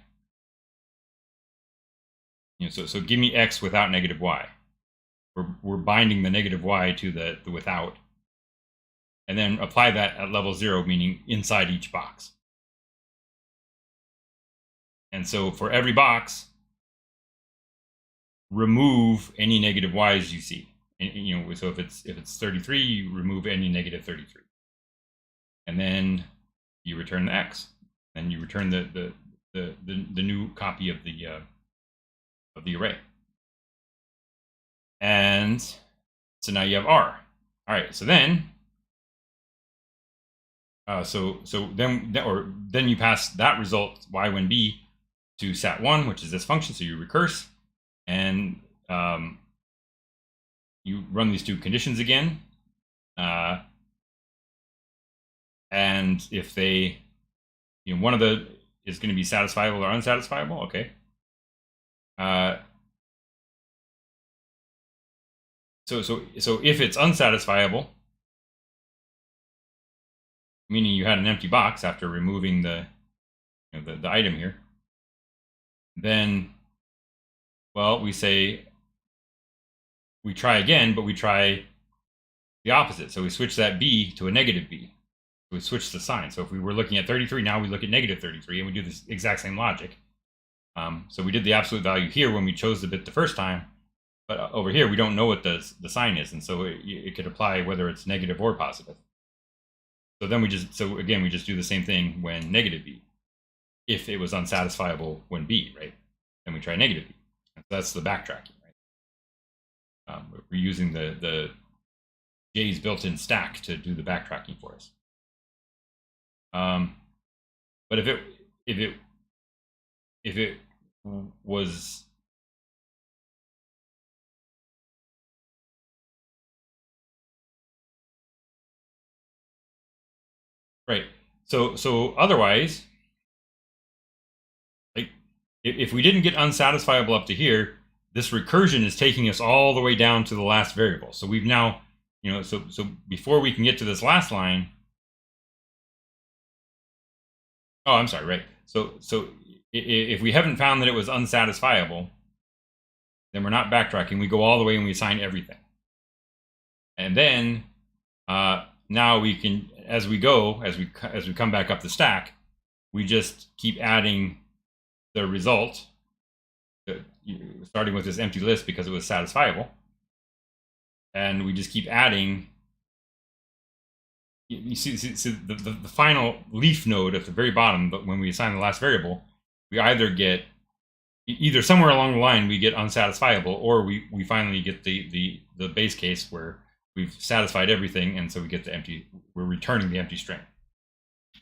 So give me x without negative y. We're binding the negative y to the without, and then apply that at level 0, meaning inside each box. And so for every box, remove any negative y's you see. And, so if it's 33, you remove any negative 33, and then you return the x, and you return the new copy of the array. And so now you have R. All right, so then then you pass that result y when b to sat1, which is this function. So you recurse, and you run these 2 conditions again, and if they, one of the is going to be satisfiable or unsatisfiable, okay. So if it's unsatisfiable, meaning you had an empty box after removing the item here, then, well, we try again, but we try the opposite. So we switch that b to a negative b. We switch the sign. So if we were looking at 33, now we look at negative 33, and we do this exact same logic. So we did the absolute value here when we chose the bit the first time, but over here we don't know what the sign is, and so it could apply whether it's negative or positive. So then we just do the same thing when negative b. If it was unsatisfiable when b, right? Then we try negative b. And so that's the backtracking, right? We're using the J's built-in stack to do the backtracking for us. But if it was right, so otherwise, like if we didn't get unsatisfiable up to here, this recursion is taking us all the way down to the last variable. So we've now, so before we can get to this last line. Oh, I'm sorry, right. So if we haven't found that it was unsatisfiable, then we're not backtracking. We go all the way and we assign everything. And then now we can, as we come back up the stack, we just keep adding the result, starting with this empty list because it was satisfiable. And we just keep adding. You see the final leaf node at the very bottom, but when we assign the last variable, we either somewhere along the line we get unsatisfiable, or we finally get the base case where we've satisfied everything, and so we get we're returning the empty string.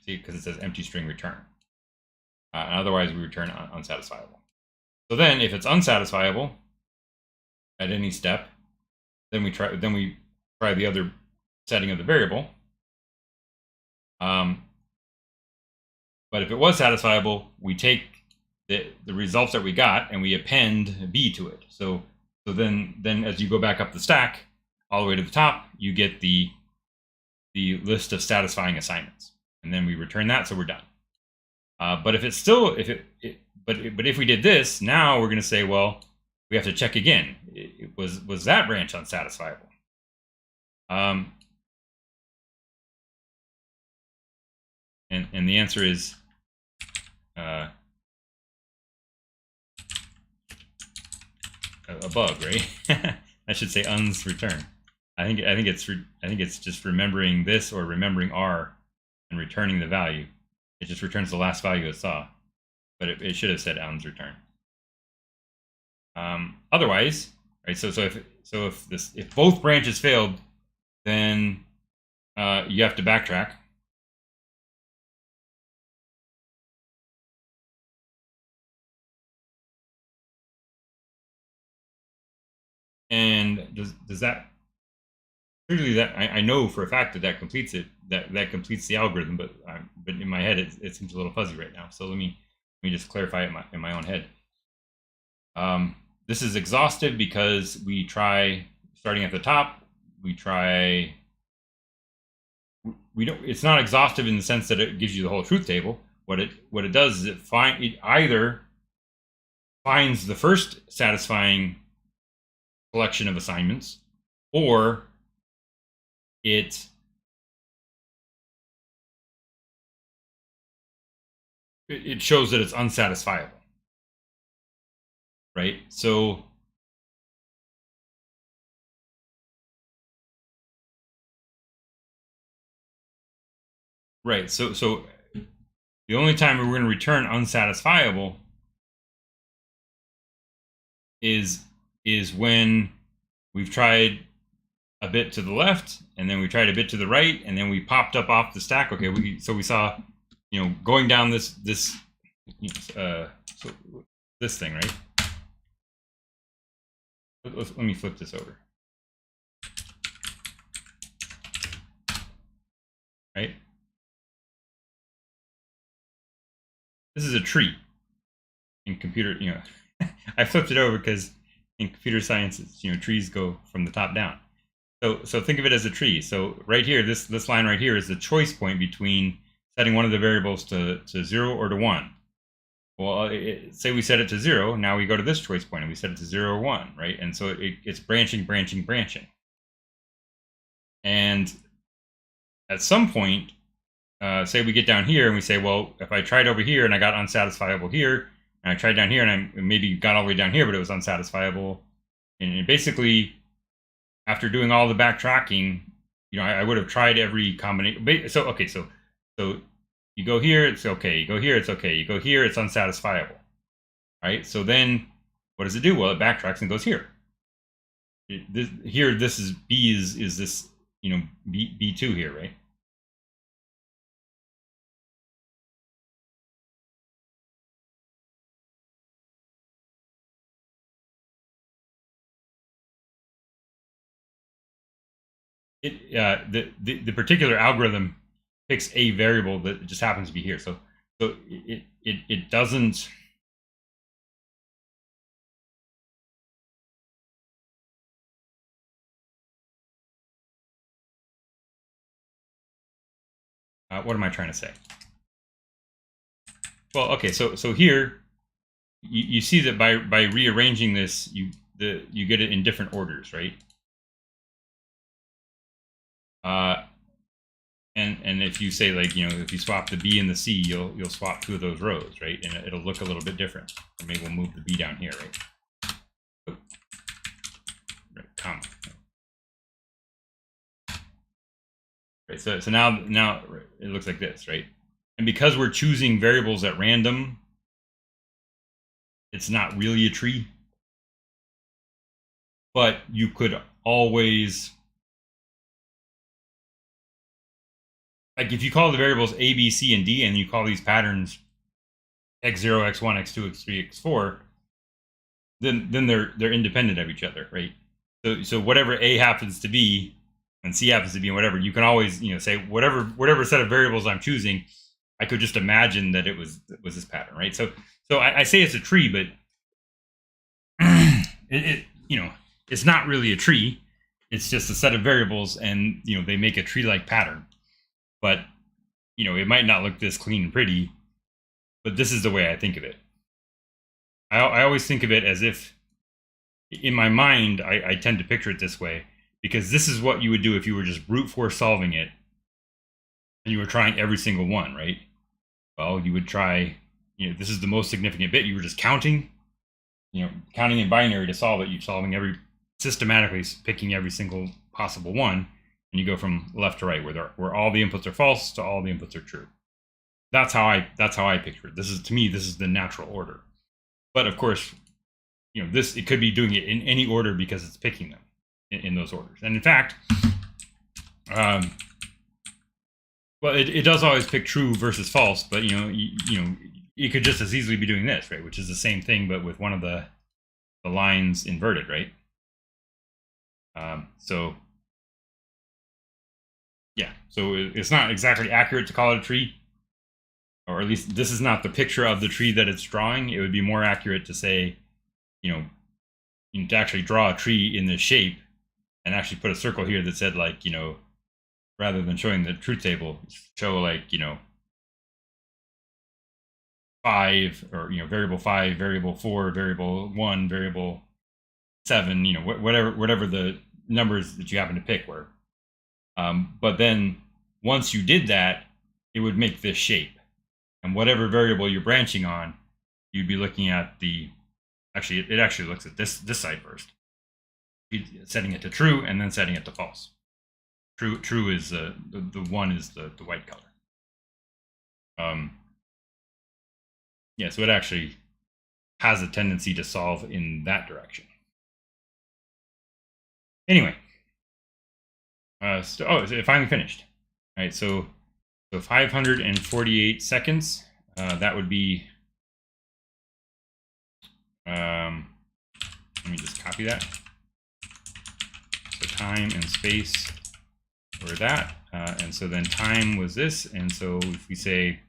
See, because it says empty string return. And otherwise we return unsatisfiable. So then if it's unsatisfiable at any step, then we try the other setting of the variable. But if it was satisfiable, we take the results that we got and we append b to it. So then as you go back up the stack all the way to the top, you get the list of satisfying assignments, and then we return that, so we're done. But if it's still but if we did this, now we're going to say, well, we have to check again. Was that branch unsatisfiable? And the answer is a bug, right? I should say uns return. I think it's just remembering this or remembering R and returning the value. It just returns the last value it saw, but it should have said uns return. Otherwise, right? So if both branches failed, then you have to backtrack. And does that clearly that I know for a fact that completes it, that completes the algorithm, but in my head it seems a little fuzzy right now. So let me just clarify it in my own head. This is exhaustive because we try starting at the top. We don't. It's not exhaustive in the sense that it gives you the whole truth table. What it does is it either finds the first satisfying collection of assignments, or it shows that it's unsatisfiable, right? So the only time we're going to return unsatisfiable is when we've tried a bit to the left, and then we tried a bit to the right, and then we popped up off the stack. Okay, we saw, going down this thing, right? Let me flip this over. Right? This is a tree in computer, I flipped it over because in computer science, trees go from the top down. So think of it as a tree. So right here, this line right here is the choice point between setting one of the variables to 0 or to 1. Well, say we set it to 0, now we go to this choice point and we set it to 0 or 1, right? And so it's branching. And at some point, say we get down here and we say, well, if I tried over here and I got unsatisfiable here, and I tried down here and I maybe got all the way down here, but it was unsatisfiable. And basically, after doing all the backtracking, I would have tried every combination. So you go here, it's okay. You go here, it's okay. You go here, it's unsatisfiable. Right? So then what does it do? Well, it backtracks and goes here. This is B is this, B2 here, right? The particular algorithm picks a variable that just happens to be here. So it doesn't. What am I trying to say? Well, okay, so here you see that by rearranging this, you get it in different orders, right? And if you say, like, if you swap the B and the C, you'll swap two of those rows, right? And it'll look a little bit different. Or maybe we'll move the B down here, right? Right, comma. Right, so now it looks like this, right? And because we're choosing variables at random, it's not really a tree. But you could always, like, if you call the variables A, B, C, and D, and you call these patterns x0, x1, x2, x3, x4, then they're independent of each other, right? So whatever A happens to be and C happens to be and whatever, you can always, say whatever set of variables I'm choosing, I could just imagine that it was this pattern, right? So I say it's a tree, but it's not really a tree. It's just a set of variables, and they make a tree-like pattern. But it might not look this clean and pretty, but this is the way I think of it. I always think of it as if, in my mind, I tend to picture it this way, because this is what you would do if you were just brute force solving it and you were trying every single one, right? Well, you would try, this is the most significant bit. You were just counting, counting in binary to solve it. You're solving systematically picking every single possible one, and you go from left to right, where all the inputs are false to all the inputs are true. That's how I picture it. This is the natural order. But of course, it could be doing it in any order because it's picking them in those orders. And in fact, it does always pick true versus false, but you could just as easily be doing this, right? Which is the same thing, but with one of the lines inverted, right? So it's not exactly accurate to call it a tree, or at least this is not the picture of the tree that it's drawing. It would be more accurate to say, to actually draw a tree in this shape and actually put a circle here that said, like, rather than showing the truth table, show like, 5, or variable 5, variable 4, variable 1, variable 7, whatever the numbers that you happen to pick were. But then once you did that, it would make this shape, and whatever variable you're branching on, you'd be looking at it actually looks at this side first, setting it to true and then setting it to false. True is the one is the white color. So it actually has a tendency to solve in that direction. Anyway, it finally finished. All right, so 548 seconds. That would be. Let me just copy that. So time and space were that, and so then time was this, and so if we say,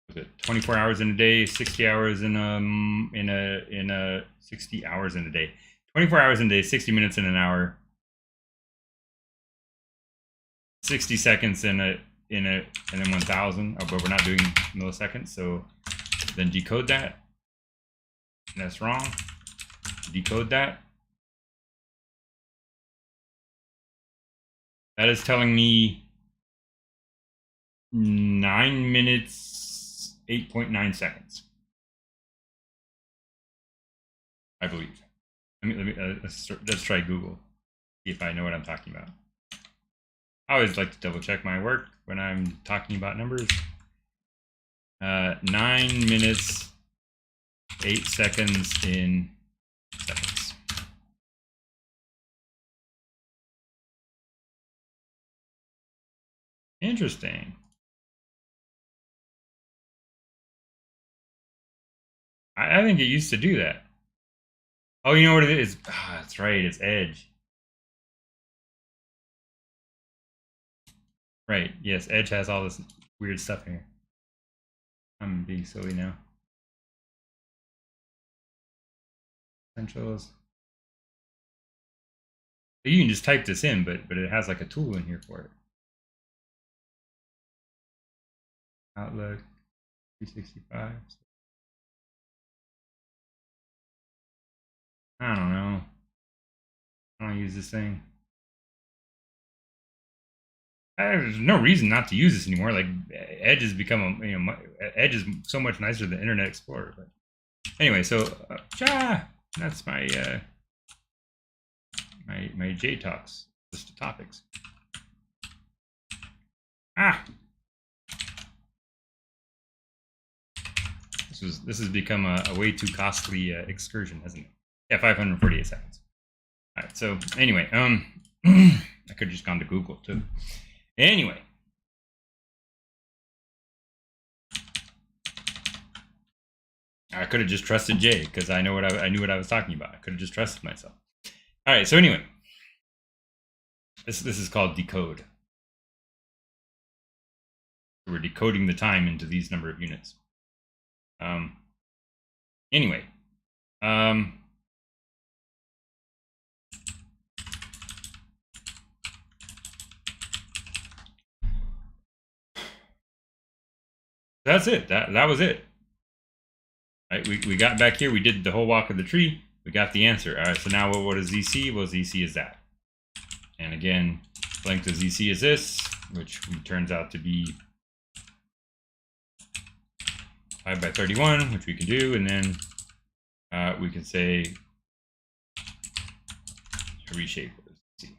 was it 24 hours in a day, 60 hours in a 60 hours in a day, 24 hours in a day, 60 minutes in an hour, 60 seconds in a and then 1000. Oh, but we're not doing milliseconds, so then decode that. That's wrong. Decode that. That is telling me 9 minutes, 8.9 seconds. I believe. Let's try Google. See if I know what I'm talking about. I always like to double check my work when I'm talking about numbers. 9 minutes, 8 seconds in seconds. Interesting. I think it used to do that. Oh, you know what it is? Ah, that's right. It's Edge. Right. Yes, Edge has all this weird stuff here. I'm being silly now. Essentials. You can just type this in, but it has like a tool in here for it. Outlook 365. I don't know. I don't use this thing. There's no reason not to use this anymore. Like, Edge has become Edge is so much nicer than Internet Explorer. But anyway, so that's my my JTalks list of topics. This has become a way too costly excursion, hasn't it? Yeah, 548 seconds. All right. So anyway, I could have just gone to Google too. Anyway. I could have just trusted Jay because I knew what I was talking about. I could have just trusted myself. All right. So anyway, this is called decode. We're decoding the time into these number of units. Anyway, that's it. That was it. Right, we got back here. We did the whole walk of the tree. We got the answer. All right. So now what is ZC? Well, ZC is that. And again, length of ZC is this, which turns out to be 5 by 31, which we can do, and then we can say reshape. Let's see.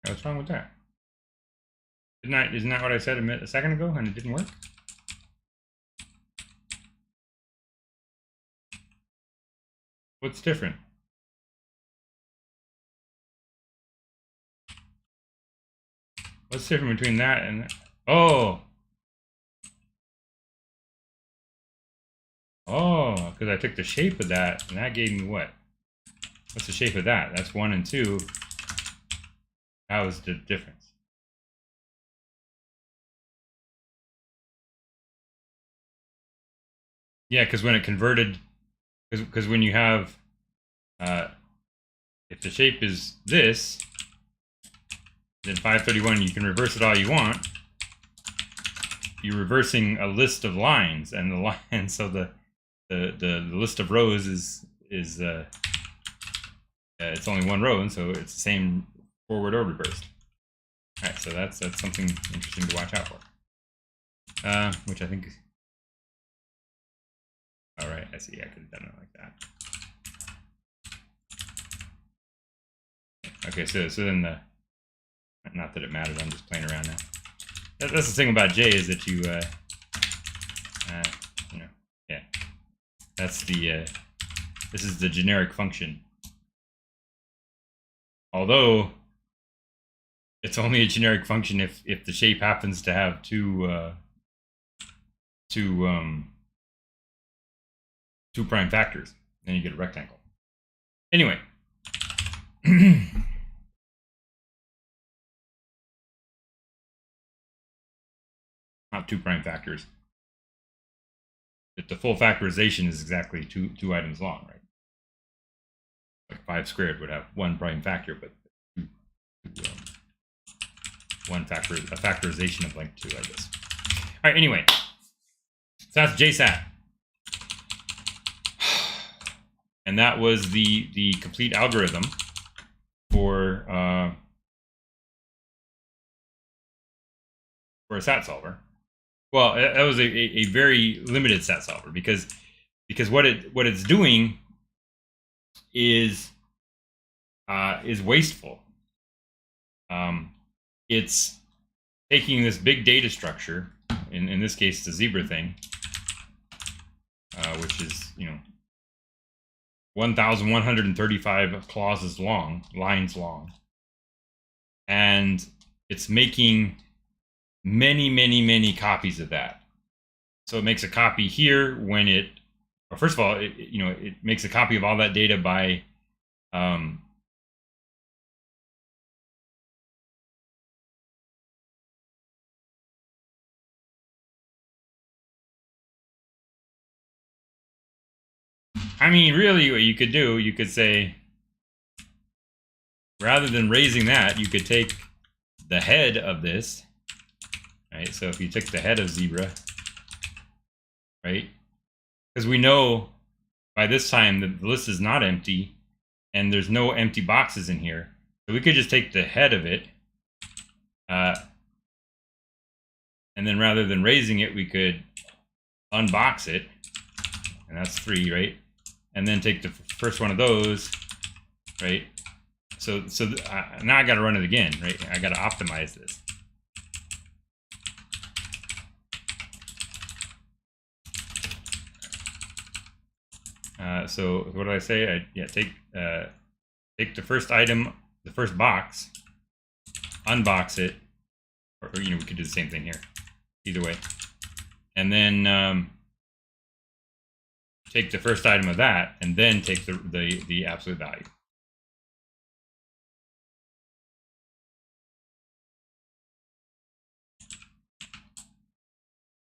What's wrong with that? Isn't that what I said a second ago and it didn't work? What's different? What's different between that and... Oh, because I took the shape of that and that gave me what? What's the shape of that? That's 1 and 2. That was the difference. Yeah, because when it converted, because when you have, if the shape is this, then 531, you can reverse it all you want. You're reversing a list of lines, and the line, so the list of rows is it's only 1 row, and so it's the same forward or reversed. All right, so that's something interesting to watch out for. Which I think. All right, I see. I could have done it like that. Okay, so then not that it matters. I'm just playing around now. That's the thing about J is that you know, yeah. That's the this is the generic function. Although it's only a generic function if the shape happens to have two prime factors, then you get a rectangle. Anyway, not 2 prime factors. But the full factorization is exactly two items long, right? Like 5 squared would have 1 prime factor, but a factorization of length 2, I guess. All right, anyway, so that's JSAT. And that was the complete algorithm for a SAT solver. Well, that was a very limited SAT solver because what it's doing is wasteful. It's taking this big data structure, in this case the zebra thing, which is 1,135 lines long, and it's making many copies of that. So it makes a copy here when it, well, first of all, it makes a copy of all that data by I mean, really, what you could do, you could say, rather than raising that, you could take the head of this, right? So if you took the head of zebra, right? Because we know by this time the list is not empty and there's no empty boxes in here. So we could just take the head of it, and then rather than raising it, we could unbox it, and that's 3, right? And then take the first one of those, right? now I got to run it again, right? I got to optimize this. So what do I say? Take the first item, the first box, unbox it, or we could do the same thing here. Either way, and then take the first item of that, and then take the absolute value.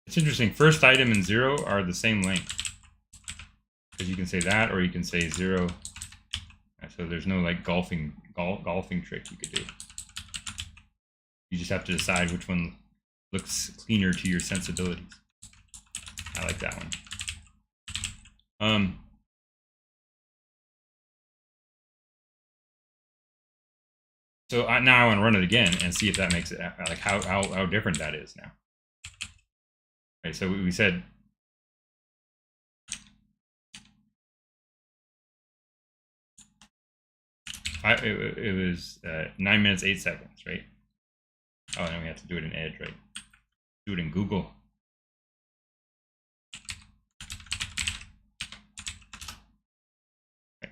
It's interesting. First item and 0 are the same length. Because you can say that, or you can say 0. So there's no like golfing trick you could do. You just have to decide which one looks cleaner to your sensibilities. I like that one. So now I want to run it again and see if that makes it like how different that is now. Right. So we said. It was 9 minutes 8 seconds, right? Oh, and we have to do it in Edge, right? Do it in Google. Okay.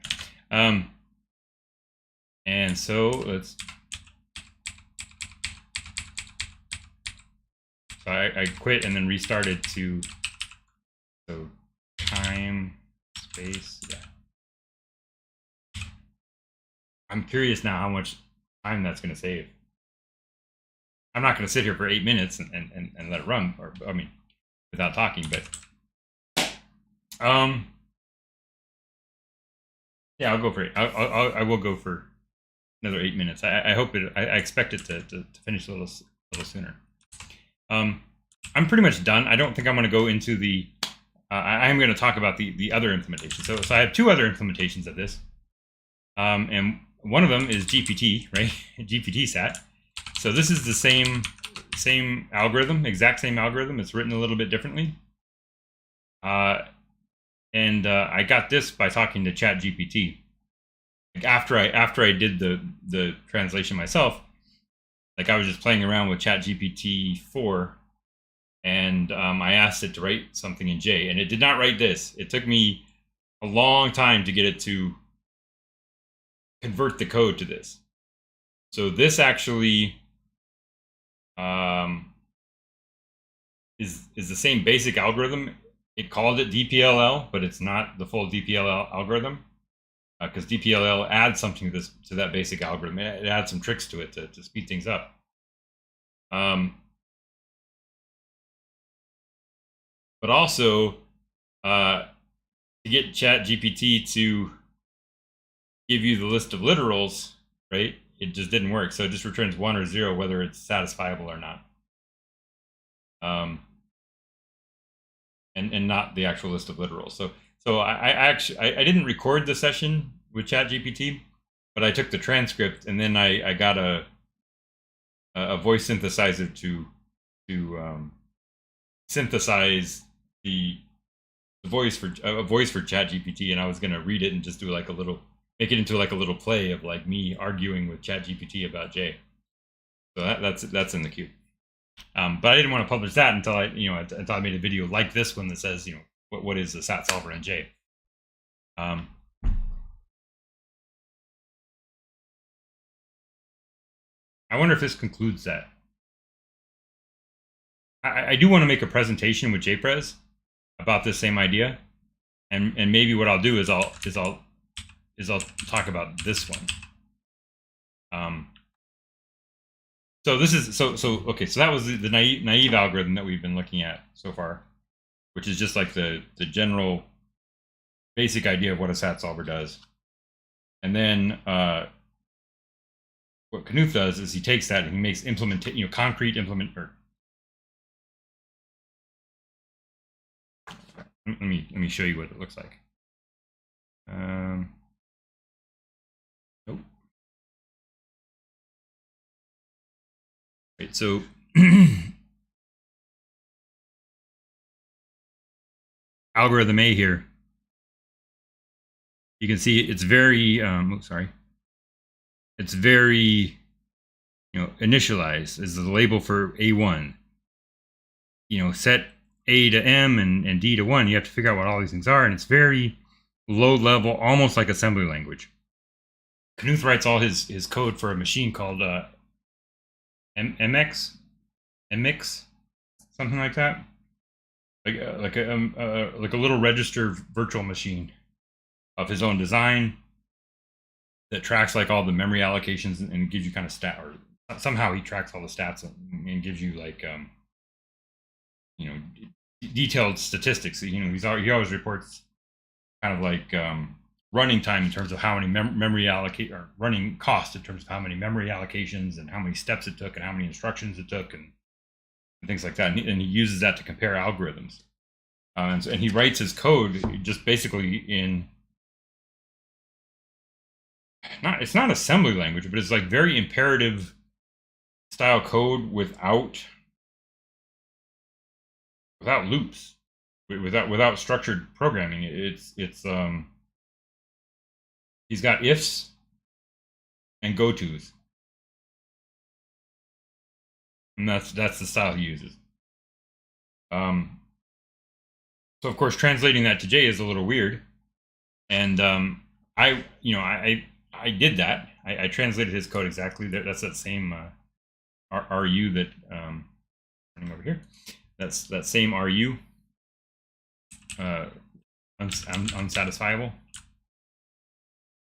And so let's. So I quit and then restarted to. So time, space, yeah. I'm curious now how much time that's going to save. I'm not going to sit here for 8 minutes and let it run, or I mean, without talking. But yeah, I'll go for it. I will go for another 8 minutes. I hope it. I expect it to finish a little sooner. I'm pretty much done. I don't think I'm going to go into the. I'm going to talk about the other implementation. So I have 2 other implementations of this, and one of them is GPT, right? GPT-SAT. So this is the same algorithm, exact same algorithm. It's written a little bit differently. And I got this by talking to ChatGPT. Like after I did the translation myself, like I was just playing around with ChatGPT 4, and I asked it to write something in J, and it did not write this. It took me a long time to get it to convert the code to this. So this actually is the same basic algorithm. It called it DPLL, but it's not the full DPLL algorithm, because DPLL adds something to that basic algorithm. It adds some tricks to it to speed things up. But also to get ChatGPT to give you the list of literals, right? It just didn't work. So it just returns 1 or 0, whether it's satisfiable or not. And not the actual list of literals. So I didn't record the session with ChatGPT, but I took the transcript, and then I got a voice synthesizer to synthesize the voice for ChatGPT, and I was going to read it and just do like make it into like a little play of like me arguing with ChatGPT about J. So that's in the queue. But I didn't want to publish that until I made a video like this one that says, what is the SAT solver in J. I wonder if this concludes that. I do want to make a presentation with JPrez about this same idea, and maybe what I'll do is I'll talk about this one. So this is okay. So that was the naive algorithm that we've been looking at so far, which is just like the general basic idea of what a SAT solver does. And then what Knuth does is he takes that and he makes concrete implement. Or let me show you what it looks like. Nope. Right, so algorithm A here. You can see it's very sorry. it's very, initialize is the label for A1. Set A to M and D to 1. You have to figure out what all these things are, and it's very low level, almost like assembly language. Knuth writes all his code for a machine called MX, something like that, like a little register virtual machine of his own design that tracks like all the memory allocations and gives you kind of stat, or somehow he tracks all the stats and gives you like detailed statistics. He always reports kind of like running time in terms of how many memory allocate, or running cost in terms of how many memory allocations and how many steps it took and how many instructions it took and things like that. And he uses that to compare algorithms. And he writes his code just basically in it's not assembly language, but it's like very imperative style code without loops, without structured programming. It's he's got ifs and go-tos, and that's the style he uses. So of course translating that to J is a little weird, and I did that. I translated his code exactly. That's that same RU that running over here. That's that same RU, unsatisfiable.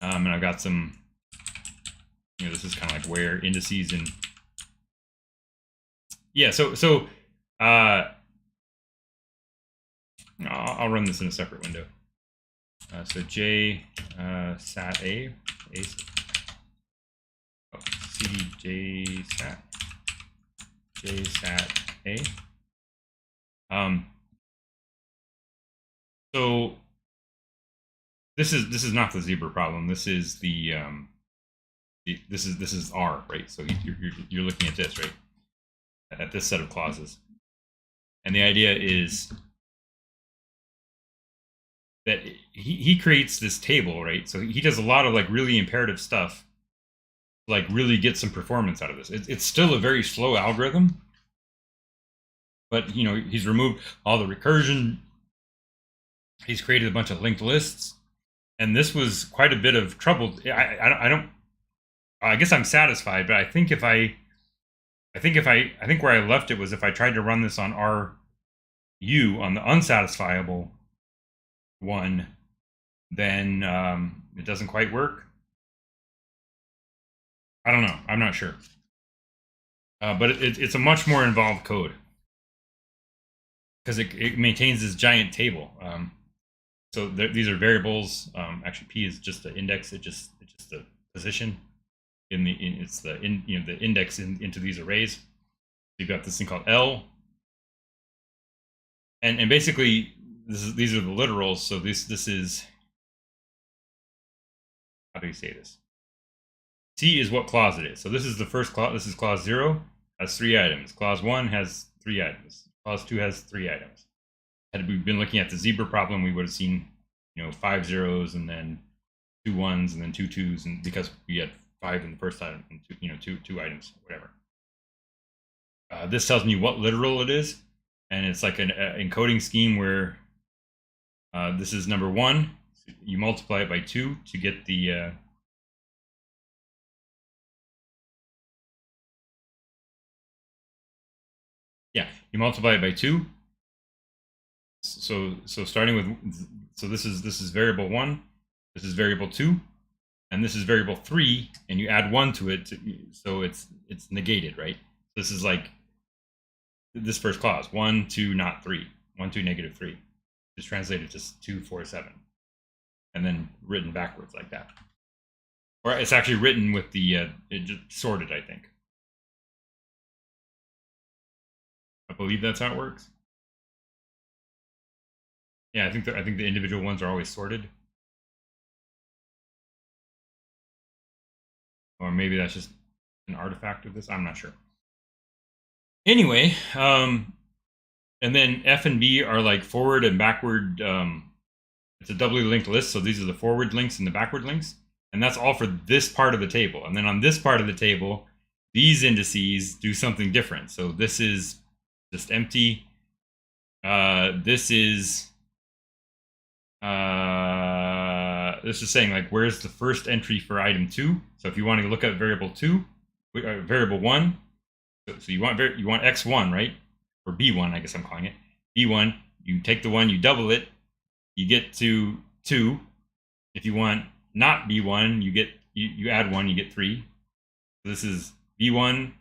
And I've got some, this is kind of like where indices and yeah. So I'll run this in a separate window. So J sat A, CD J sat A. So this is not the zebra problem. This is the this is R, right? So you're looking at this, right? At this set of clauses, and the idea is that he creates this table, right? So he does a lot of like really imperative stuff, like really get some performance out of this. It's still a very slow algorithm, but he's removed all the recursion. He's created a bunch of linked lists, and this was quite a bit of trouble. I guess I'm satisfied, but I think where I left it was if I tried to run this on RU on the unsatisfiable one, then it doesn't quite work. I don't know. I'm not sure. But it's a much more involved code because it maintains this giant table. So these are variables. Actually, P is just the index. It's just the position it's the index into these arrays. So you've got this thing called L, and basically these are the literals. So this is, how do you say this? C is what clause it is. So this is the first clause. This is clause 0, has 3 items. Clause 1 has 3 items. Clause 2 has 3 items. Had we been looking at the zebra problem, we would have seen 5 zeros and then 2 1s and then 2 2s, and because we had 5 in the first item and 2 items, whatever. This tells me what literal it is, and it's like an encoding scheme where this is number 1. So you multiply it by 2 to get the you multiply it by 2. So starting with, so this is variable 1, this is variable 2, and this is variable 3, and you add 1 to it, so it's negated, right? This is like this first clause, 1 2 not 3, 1 2 negative 3, is translated to 2 4 7, and then written backwards like that. Or it's actually written with the it just sorted, I think. I believe that's how it works. Yeah, I think the individual ones are always sorted. Or maybe that's just an artifact of this. I'm not sure. Anyway, and then F and B are like forward and backward. It's a doubly linked list, so these are the forward links and the backward links. And that's all for this part of the table. And then on this part of the table, these indices do something different. So this is just empty. This is saying like, where's the first entry for item 2? So if you want to look at variable 2, variable 1, so you want x1, right? Or b1, I guess I'm calling it. b1, you take the 1, you double it, you get to 2. If you want not b1, you add 1, you get 3. So this is b1,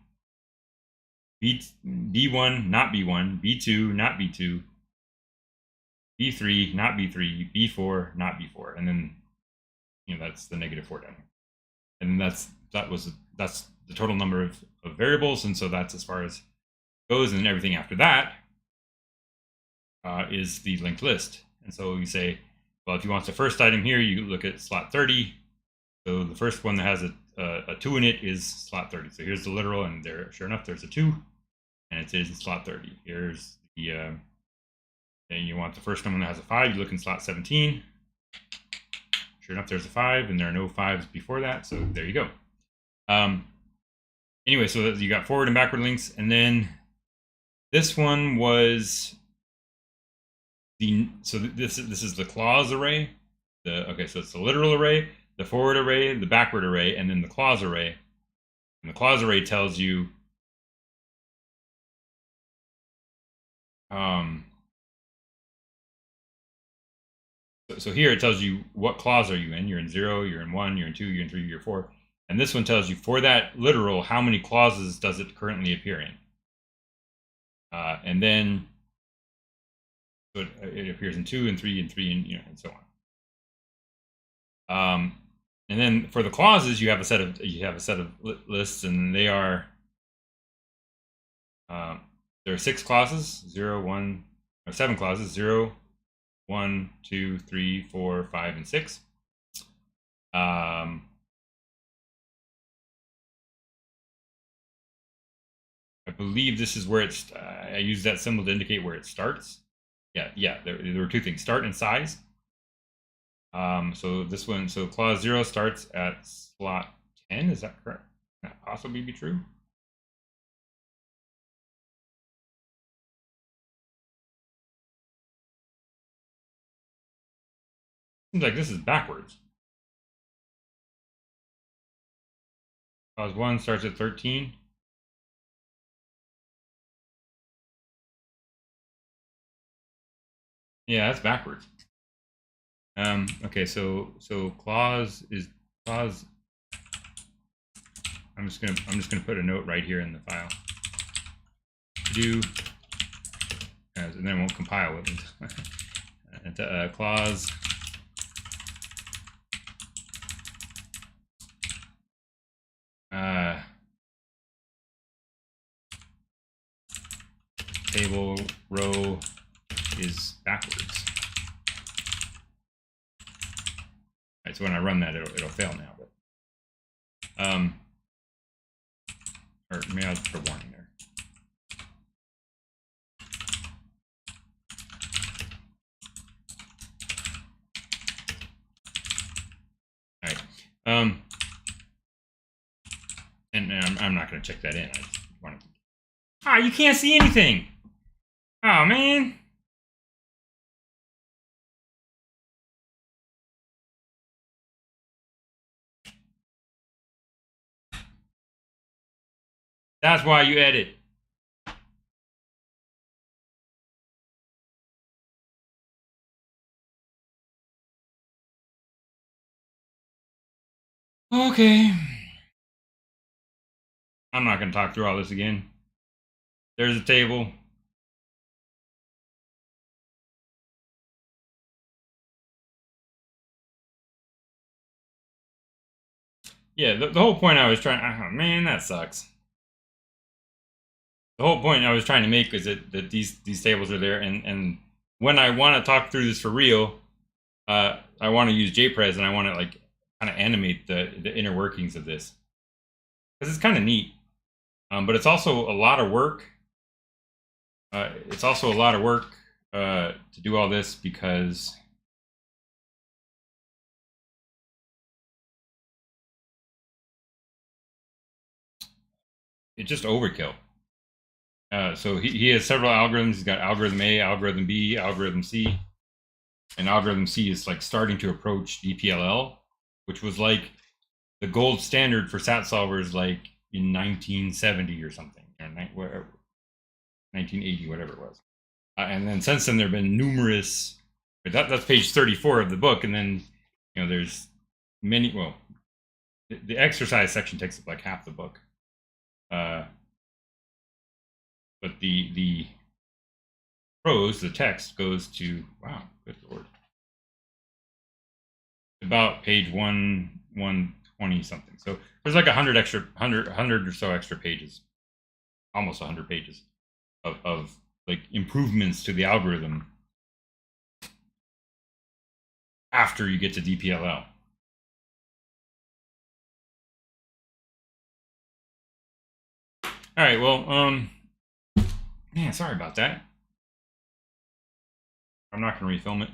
b1, not b1, b2, not b2, b3, not b3, b4, not b4, and then that's the -4 down here, and that's the total number of variables, and so that's as far as it goes, and everything after that is the linked list. And so you say, well, if you want the first item here, you look at slot 30. So the first one that has a 2 in it is slot 30. So here's the literal, and there, sure enough, there's a 2, and it is in slot 30. Here's the, and you want the first one that has a 5, you look in slot 17. Sure enough, there's a 5, and there are no 5s before that, so there you go. Anyway, so you got forward and backward links, and then this one was this is the clause array. Okay, so it's the literal array, the forward array, the backward array, and then the clause array. And the clause array tells you so here it tells you what clause are you in. You're in 0, you're in 1, you're in 2, you're in 3, you're 4. And this one tells you for that literal, how many clauses does it currently appear in. And then so it appears in 2 and 3 and 3 and and so on. And then for the clauses, you have a set of lists, and they are there are 6 clauses, 0, 1, or 7 clauses, 0, 1, 2, 3, 4, 5, and 6. I believe this is where it's. I use that symbol to indicate where it starts. Yeah. There were 2 things: start and size. So this one, so clause 0 starts at slot 10. Is that correct? Can that possibly be true? Seems like this is backwards. Clause 1 starts at 13. Yeah, that's backwards. Okay, so clause. I'm just gonna put a note right here in the file. Do, and then it won't compile with it. Clause. Table row is backwards. All right, so when I run that, it'll fail now. But or maybe I'll put a warning there. All right, and I'm not going to check that in. I just want to. Ah, you can't see anything. Oh man. That's why you edit. Okay. I'm not going to talk through all this again. There's a table. Yeah, the whole point I was trying. Oh, man, that sucks. The whole point I was trying to make is that these tables are there, and when I want to talk through this for real, I want to use JPrez, and I want to like kind of animate the inner workings of this, because it's kind of neat, but it's also a lot of work. It's also a lot of work to do all this, because it's just overkill. So he has several algorithms. He's got algorithm A, algorithm B, algorithm C, and algorithm C is like starting to approach DPLL, which was like the gold standard for SAT solvers, like in 1970 or something, or 1980, whatever it was. And then since then, there have been numerous. That's page 34 of the book, and then there's many. Well, the exercise section takes up like half the book. But the prose, the text, goes to, wow, good lord, about page 120 something. So there's like 100 or so extra pages, almost 100 pages of like improvements to the algorithm after you get to DPLL. All right, well, man, sorry about that. I'm not going to refilm it.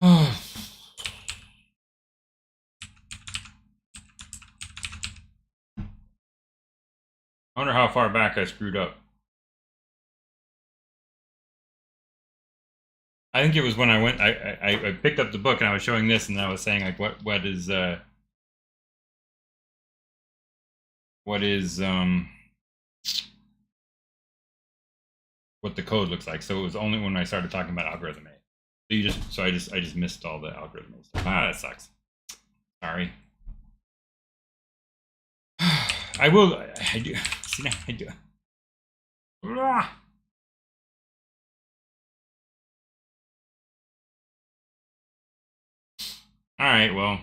I wonder how far back I screwed up. I think it was when I went. I picked up the book and I was showing this, and I was saying like, what is what the code looks like. So it was only when I started talking about algorithm A. So I just missed all the algorithm A stuff. That sucks. Sorry. I will. I do. See now I do. All right. Well.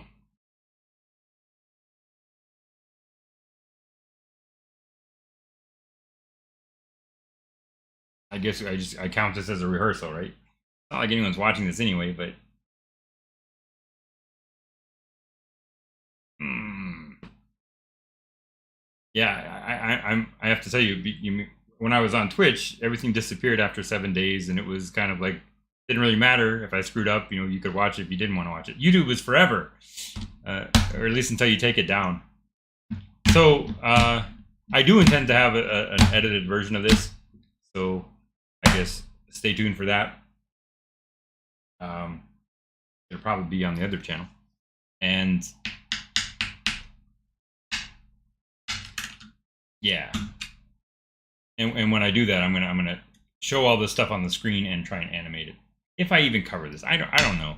I guess I count this as a rehearsal, right? It's not like anyone's watching this anyway, but yeah, I have to tell you, when I was on Twitch, everything disappeared after 7 days, and it was kind of like didn't really matter if I screwed up. You could watch it if you didn't want to watch it. YouTube is forever, or at least until you take it down. So I do intend to have an edited version of this. So I guess stay tuned for that. It'll probably be on the other channel, and yeah. And when I do that, I'm gonna show all this stuff on the screen and try and animate it. If I even cover this, I don't know.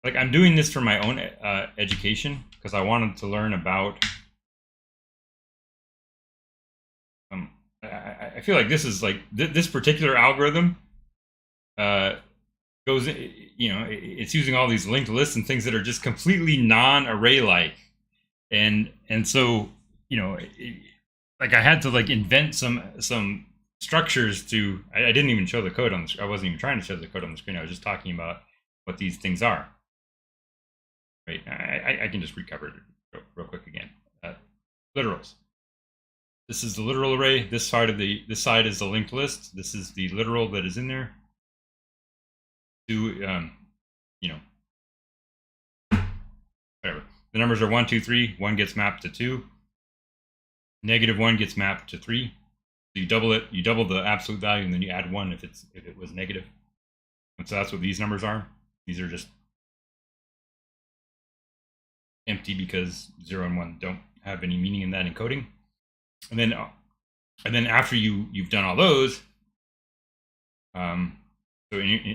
Like, I'm doing this for my own education because I wanted to learn about. I feel like this is like this particular algorithm goes. It's using all these linked lists and things that are just completely non-array like, and so like I had to like invent some structures to. I didn't even show the code on the. I wasn't even trying to show the code on the screen. I was just talking about what these things are. Right. I can just recover it real quick again. Literals. This is the literal array. This side is the linked list. This is the literal that is in there. Whatever. The numbers are 1, 2, 3. 1 gets mapped to 2. -1 gets mapped to 3. So you double it. You double the absolute value, and then you add 1 if it was negative. And so that's what these numbers are. These are just empty because 0 and 1 don't have any meaning in that encoding. And then after you've done all those, so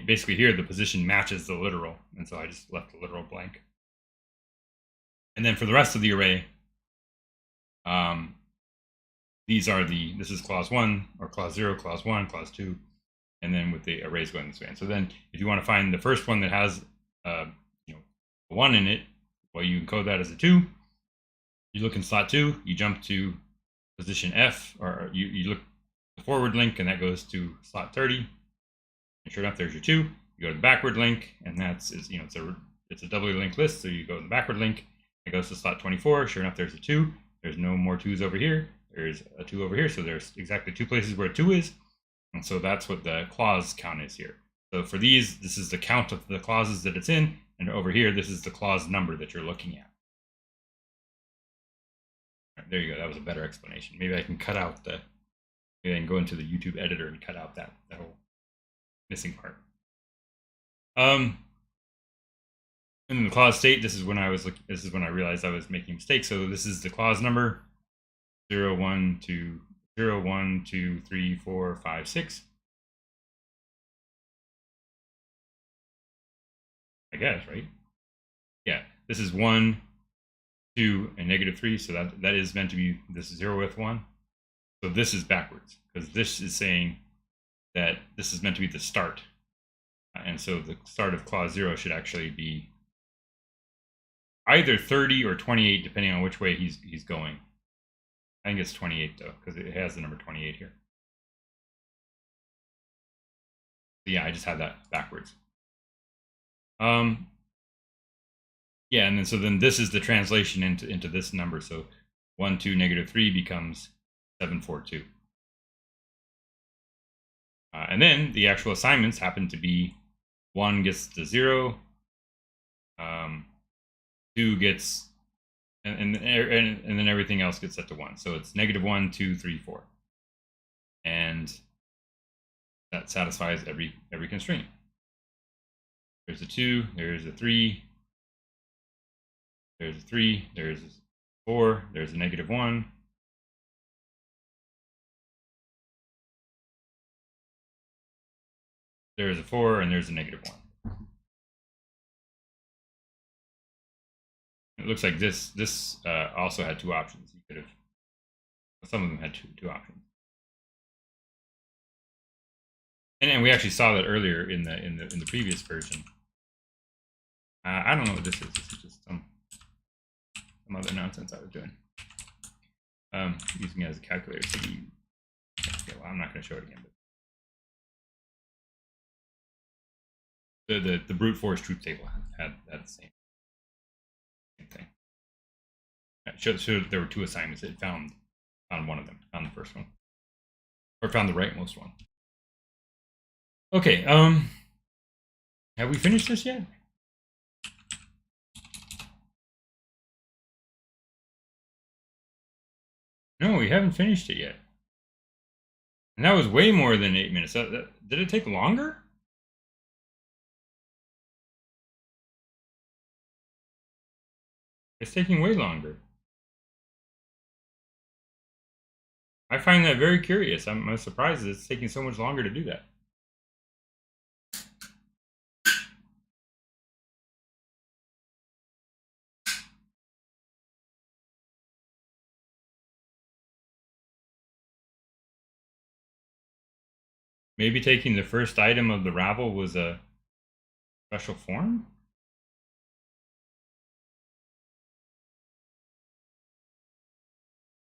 basically here the position matches the literal, and so I just left the literal blank. And then for the rest of the array, this is clause 1 or clause 0, clause 1, clause 2, and then with the arrays going this way. And so then if you want to find the first one that has a 1 in it, well, you encode that as a 2. You look in slot 2, you jump to position F, or you look the forward link, and that goes to slot 30. And sure enough, there's your 2. You go to the backward link, and it's a doubly linked list, so you go to the backward link. It goes to slot 24. Sure enough, there's a 2. There's no more 2s over here. There's a 2 over here, so there's exactly 2 places where a 2 is. And so that's what the clause count is here. So for these, this is the count of the clauses that it's in, and over here, this is the clause number that you're looking at. Right, there you go. That was a better explanation. Maybe I can cut out the. Maybe I can go into the YouTube editor and cut out that whole missing part. And in the clause state, this is when I was this is when I realized I was making mistakes. So this is the clause number 0, 1, 2, 0, 1, 2, 3, 4, 5, 6. I guess, right? Yeah, this is 1, 2, and -3. So that is meant to be this 0th one. So this is backwards because this is saying that this is meant to be the start. And so the start of clause 0 should actually be either 30 or 28, depending on which way he's going. I think it's 28 though, because it has the number 28 here. So yeah, I just had that backwards. Yeah, and then this is the translation into this number. So 1, 2, -3 becomes 7, 4, 2. And then the actual assignments happen to be 1 gets to 0, 2 gets, and then everything else gets set to 1. So it's -1, 2, 3, 4, and that satisfies every constraint. There's a 2, there's a 3, there's a 3, there's a 4, there's a -1. There's a 4, and there's a -1. It looks like this also had 2 options. You could have, some of them had two options. And we actually saw that earlier in the previous version. I don't know what this is. This is just some other nonsense I was doing. Using it as a calculator. So yeah, well, I'm not going to show it again. But the brute force truth table had the same thing. It showed there were 2 assignments. It found one of them, found the first one, or found the rightmost one. Okay. Have we finished this yet? No, we haven't finished it yet. And that was way more than 8 minutes. Did it take longer? It's taking way longer. I find that very curious. I'm surprised that it's taking so much longer to do that. Maybe taking the first item of the ravel was a special form?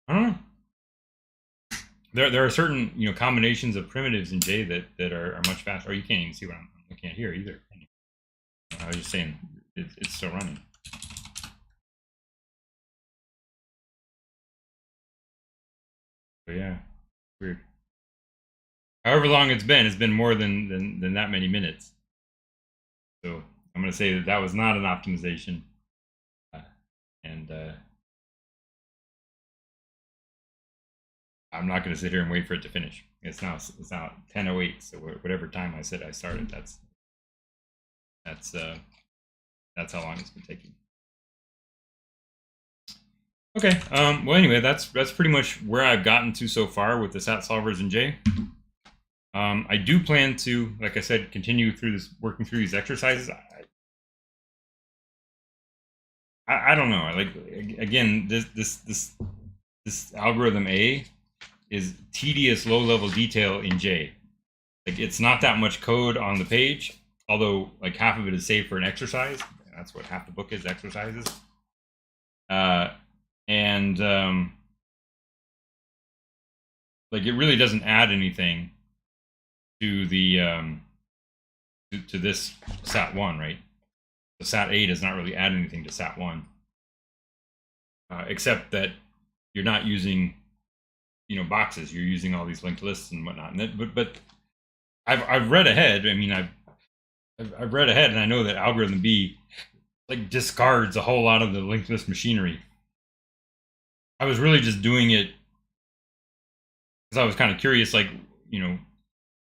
I don't know. There are certain combinations of primitives in J that are much faster. Or you can't even see what I'm looking at here either. I was just saying it's still running. But yeah, weird. However long it's been more than that many minutes. So I'm going to say that was not an optimization, and I'm not going to sit here and wait for it to finish. It's now 10:08. So whatever time I said I started, that's how long it's been taking. Okay. Well, anyway, that's pretty much where I've gotten to so far with the SAT solvers in J. I do plan to, like I said, continue working through these exercises. I don't know. Like, again, this algorithm A is tedious, low-level detail in J. Like, it's not that much code on the page, although like half of it is saved for an exercise. That's what half the book is, exercises. Like, it really doesn't add anything to the to this SAT1, right? The SAT8 does not really add anything to SAT1, except that you're not using boxes. You're using all these linked lists and whatnot. And but I've read ahead. I mean, I've read ahead, and I know that algorithm B like discards a whole lot of the linked list machinery. I was really just doing it because I was kind of curious, like,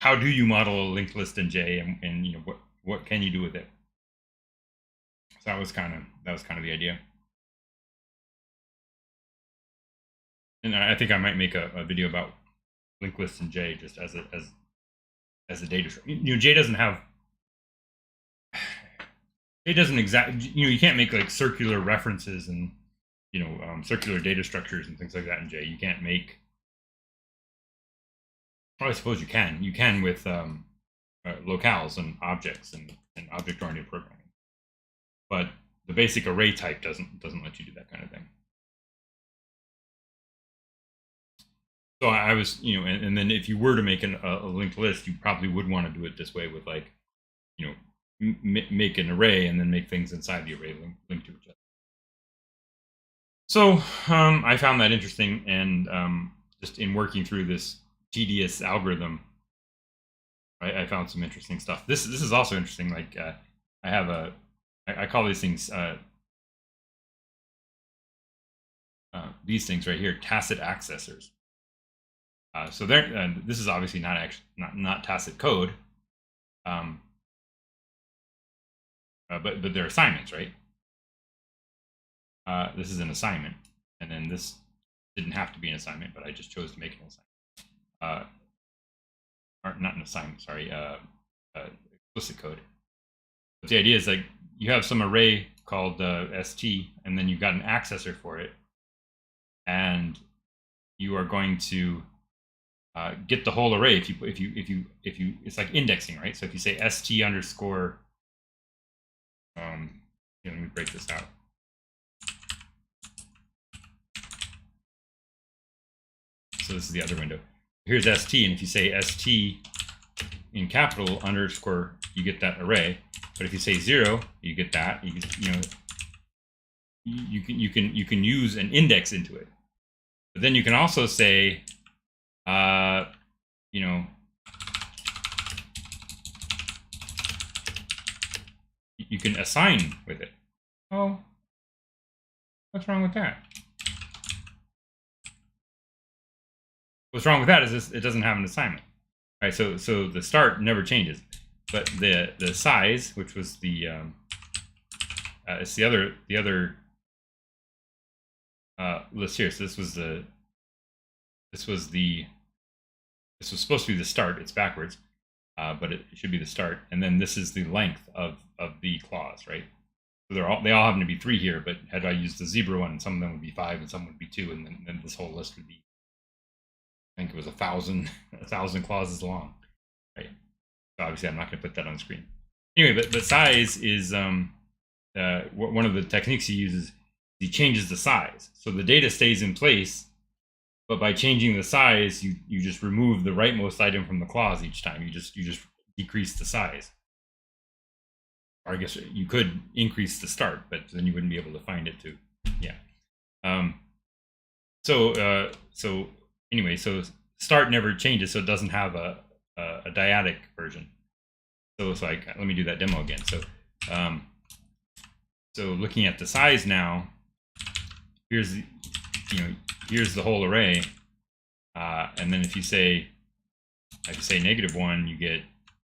how do you model a linked list in J, and what can you do with it? So that was kind of the idea. And I think I might make a video about linked lists in J just as a data structure. J doesn't have. It doesn't exactly. You can't make like circular references and circular data structures and things like that in J. You can't make. Well, I suppose you can. You can with locales and objects and object-oriented programming, but the basic array type doesn't let you do that kind of thing. So I was, and then if you were to make a linked list, you probably would want to do it this way with like, make an array and then make things inside the array linked to each other. So I found that interesting, and just in working through this tedious algorithm, I found some interesting stuff. This is also interesting. Like I have I call these things right here tacit accessors. So this is obviously not tacit code, but they're assignments, right? This is an assignment, and then this didn't have to be an assignment, but I just chose to make it an assignment. Or not an assignment, sorry, explicit code. But the idea is like you have some array called st, and then you've got an accessor for it, and you are going to get the whole array if you it's like indexing, right? So if you say st underscore let me break this out. So this is the other window. Here's st, and if you say st in capital underscore, you get that array. But if you say 0, you get that. You can use an index into it. But then you can also say you can assign with it. Oh, what's wrong with that? What's wrong with that is it doesn't have an assignment. All right, so the start never changes, but the size, which was the it's the other list here. So this was supposed to be the start. It's backwards, but it should be the start. And then this is the length of the clause, right? So they all happen to be 3 here, but had I used the zebra one, some of them would be 5 and some would be 2, and then this whole list would be, I think it was 1,000 clauses long, right? So obviously I'm not going to put that on screen. Anyway, but size is one of the techniques he uses. He changes the size, so the data stays in place, but by changing the size, you just remove the rightmost item from the clause each time. You just decrease the size. Or I guess you could increase the start, but then you wouldn't be able to find it too. Yeah. So anyway, so start never changes, so it doesn't have a dyadic version. So let me do that demo again. So looking at the size now, here's the whole array, and then if you say -1, you get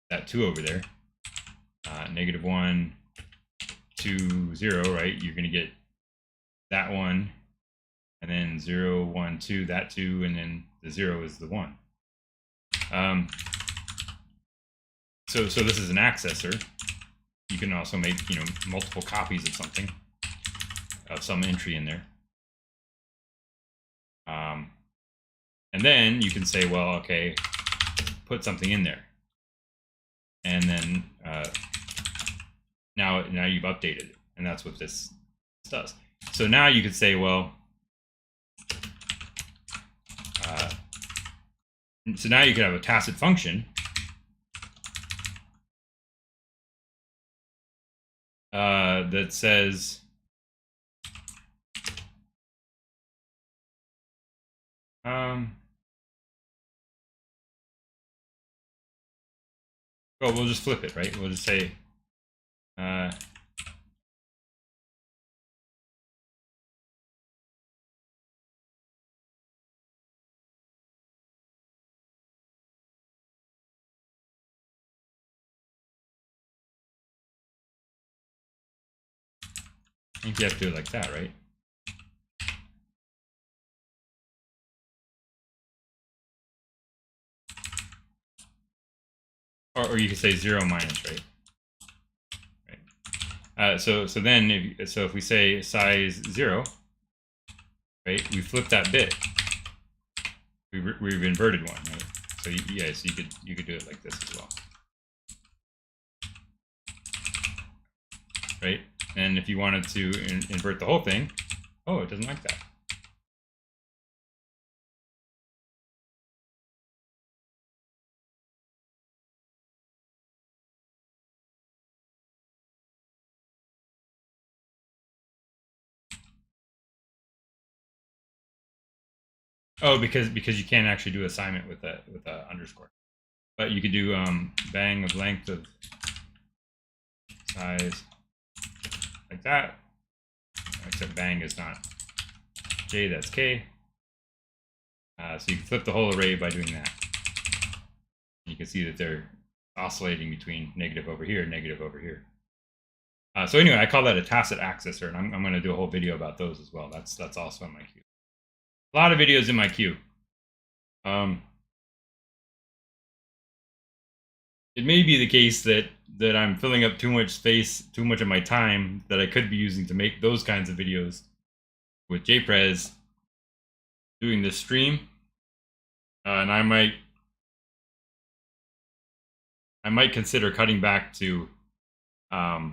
that 2 over there. -1, 2, 0, right? You're going to get that 1, and then 0, 1, 2, that 2, and then the 0 is the 1. So this is an accessor. You can also make multiple copies of something, of some entry in there. And then you can say, well, okay, put something in there, and then now you've updated it, and that's what this does. So now you could say, well, so now you could have a tacit function that says well, we'll just flip it, right? We'll just say I think you have to do it like that, right? Or you could say 0 minus, right? So then if we say size 0, right, we flip that bit. We've inverted one, right? So yeah, so you could do it like this as well, right? And if you wanted to invert the whole thing, oh, it doesn't like that. Oh, because you can't actually do assignment with a underscore, but you could do bang of length of size like that. Except bang is not J, that's K. So you can flip the whole array by doing that. You can see that they're oscillating between negative over here and negative over here. So anyway, I call that a tacit accessor, and I'm going to do a whole video about those as well. That's also in my queue. A lot of videos in my queue. It may be the case that I'm filling up too much space, too much of my time that I could be using to make those kinds of videos with JPrez doing this stream, and I might consider cutting back to a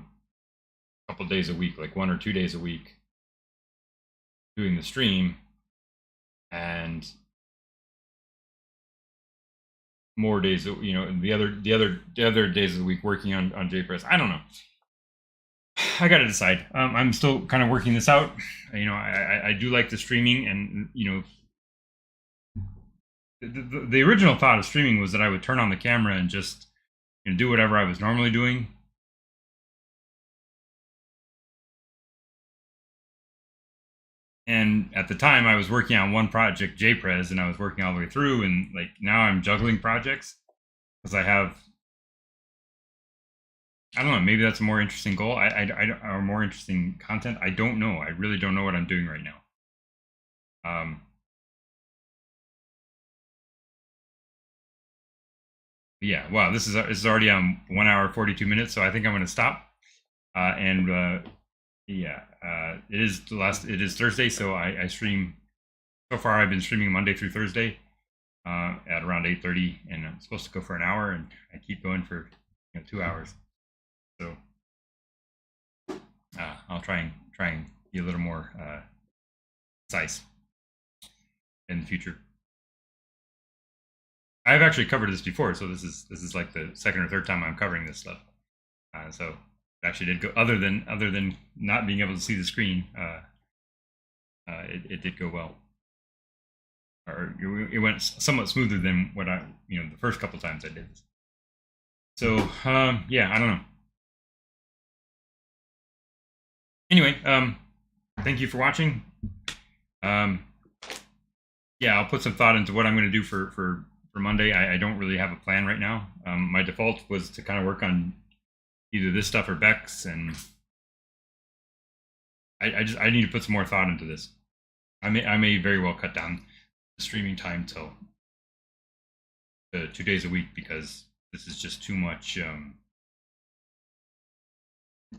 couple days a week, like 1 or 2 days a week, doing the stream, and more days, you know, the other days of the week working on JPrez. I don't know. I got to decide. I'm still kind of working this out. You know, I do like the streaming, and you know, the original thought of streaming was that I would turn on the camera and just, you know, do whatever I was normally doing. And at the time, I was working on one project, JPrez, and I was working all the way through. And like now, I'm juggling projects because I have, I don't know, maybe that's a more interesting goal. Or more interesting content. I don't know. I really don't know what I'm doing right now. Yeah. Wow. This is already on 1 hour 42 minutes. So I think I'm going to stop. Yeah. It is Thursday, so I stream. So far, I've been streaming Monday through Thursday at around 8:30, and I'm supposed to go for an hour, and I keep going for 2 hours. So I'll try and be a little more concise in the future. I've actually covered this before, so this is like the second or third time I'm covering this stuff. So it actually did go, other than not being able to see the screen, it did go well, or it went somewhat smoother than what the first couple times I did this. So yeah, I don't know. Anyway, thank you for watching. Yeah, I'll put some thought into what I'm going to do for Monday. I don't really have a plan right now. My default was to kind of work on either this stuff or Bex, and I need to put some more thought into this. I may very well cut down the streaming time till 2 days a week, because this is just too much.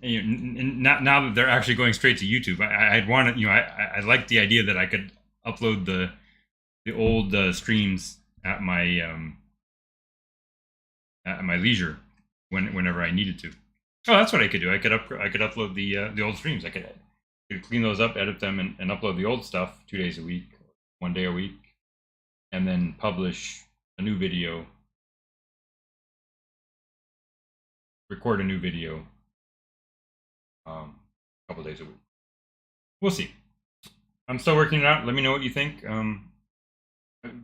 Now that they're actually going straight to YouTube, I'd want to, I like the idea that I could upload the old streams at my leisure whenever I needed to. Oh, that's what I could do. I could upload the old streams. I could clean those up, edit them, and upload the old stuff 2 days a week, 1 day a week, and then publish a new video, record a new video a couple days a week. We'll see. I'm still working it out. Let me know what you think.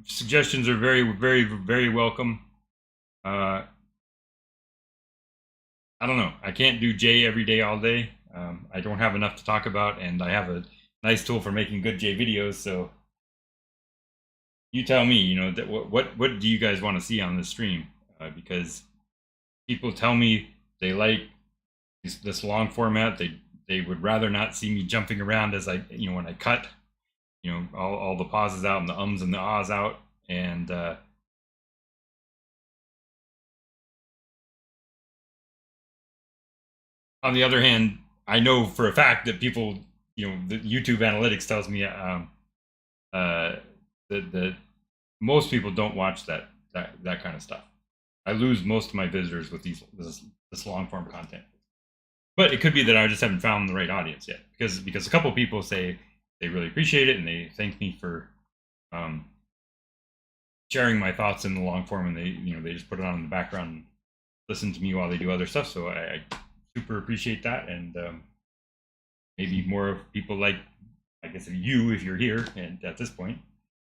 Suggestions are very, very, very welcome. I don't know. I can't do J every day, all day. I don't have enough to talk about, and I have a nice tool for making good J videos. So you tell me, that what do you guys want to see on this stream? Because people tell me they like this long format. They they would rather not see me jumping around as I, when I cut, all the pauses out and the ums and the ahs out. And on the other hand, I know for a fact that people, the YouTube analytics tells me that most people don't watch that kind of stuff. I lose most of my visitors with this long form content. But it could be that I just haven't found the right audience yet, because a couple of people say they really appreciate it and they thank me for sharing my thoughts in the long form, and they just put it on in the background and listen to me while they do other stuff. So I super appreciate that, and maybe more people like, I guess, you, if you're here and at this point,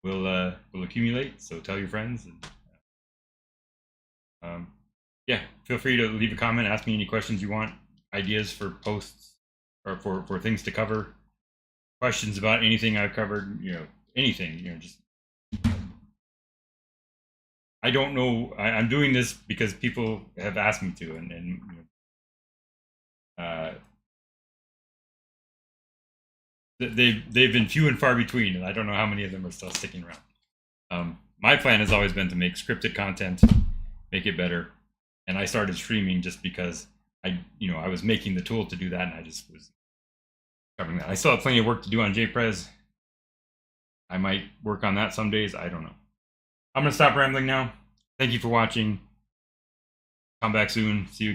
will accumulate. So tell your friends, and yeah, feel free to leave a comment, ask me any questions you want, ideas for posts or for things to cover, questions about anything I've covered, anything, just I don't know. I'm doing this because people have asked me to, and they've been few and far between, and I don't know how many of them are still sticking around. My plan has always been to make scripted content, make it better, and I started streaming just because I was making the tool to do that, and I just was covering that. I still have plenty of work to do on JPrez. I might work on that some days. I don't know. I'm gonna stop rambling now. Thank you for watching. Come back soon. See you.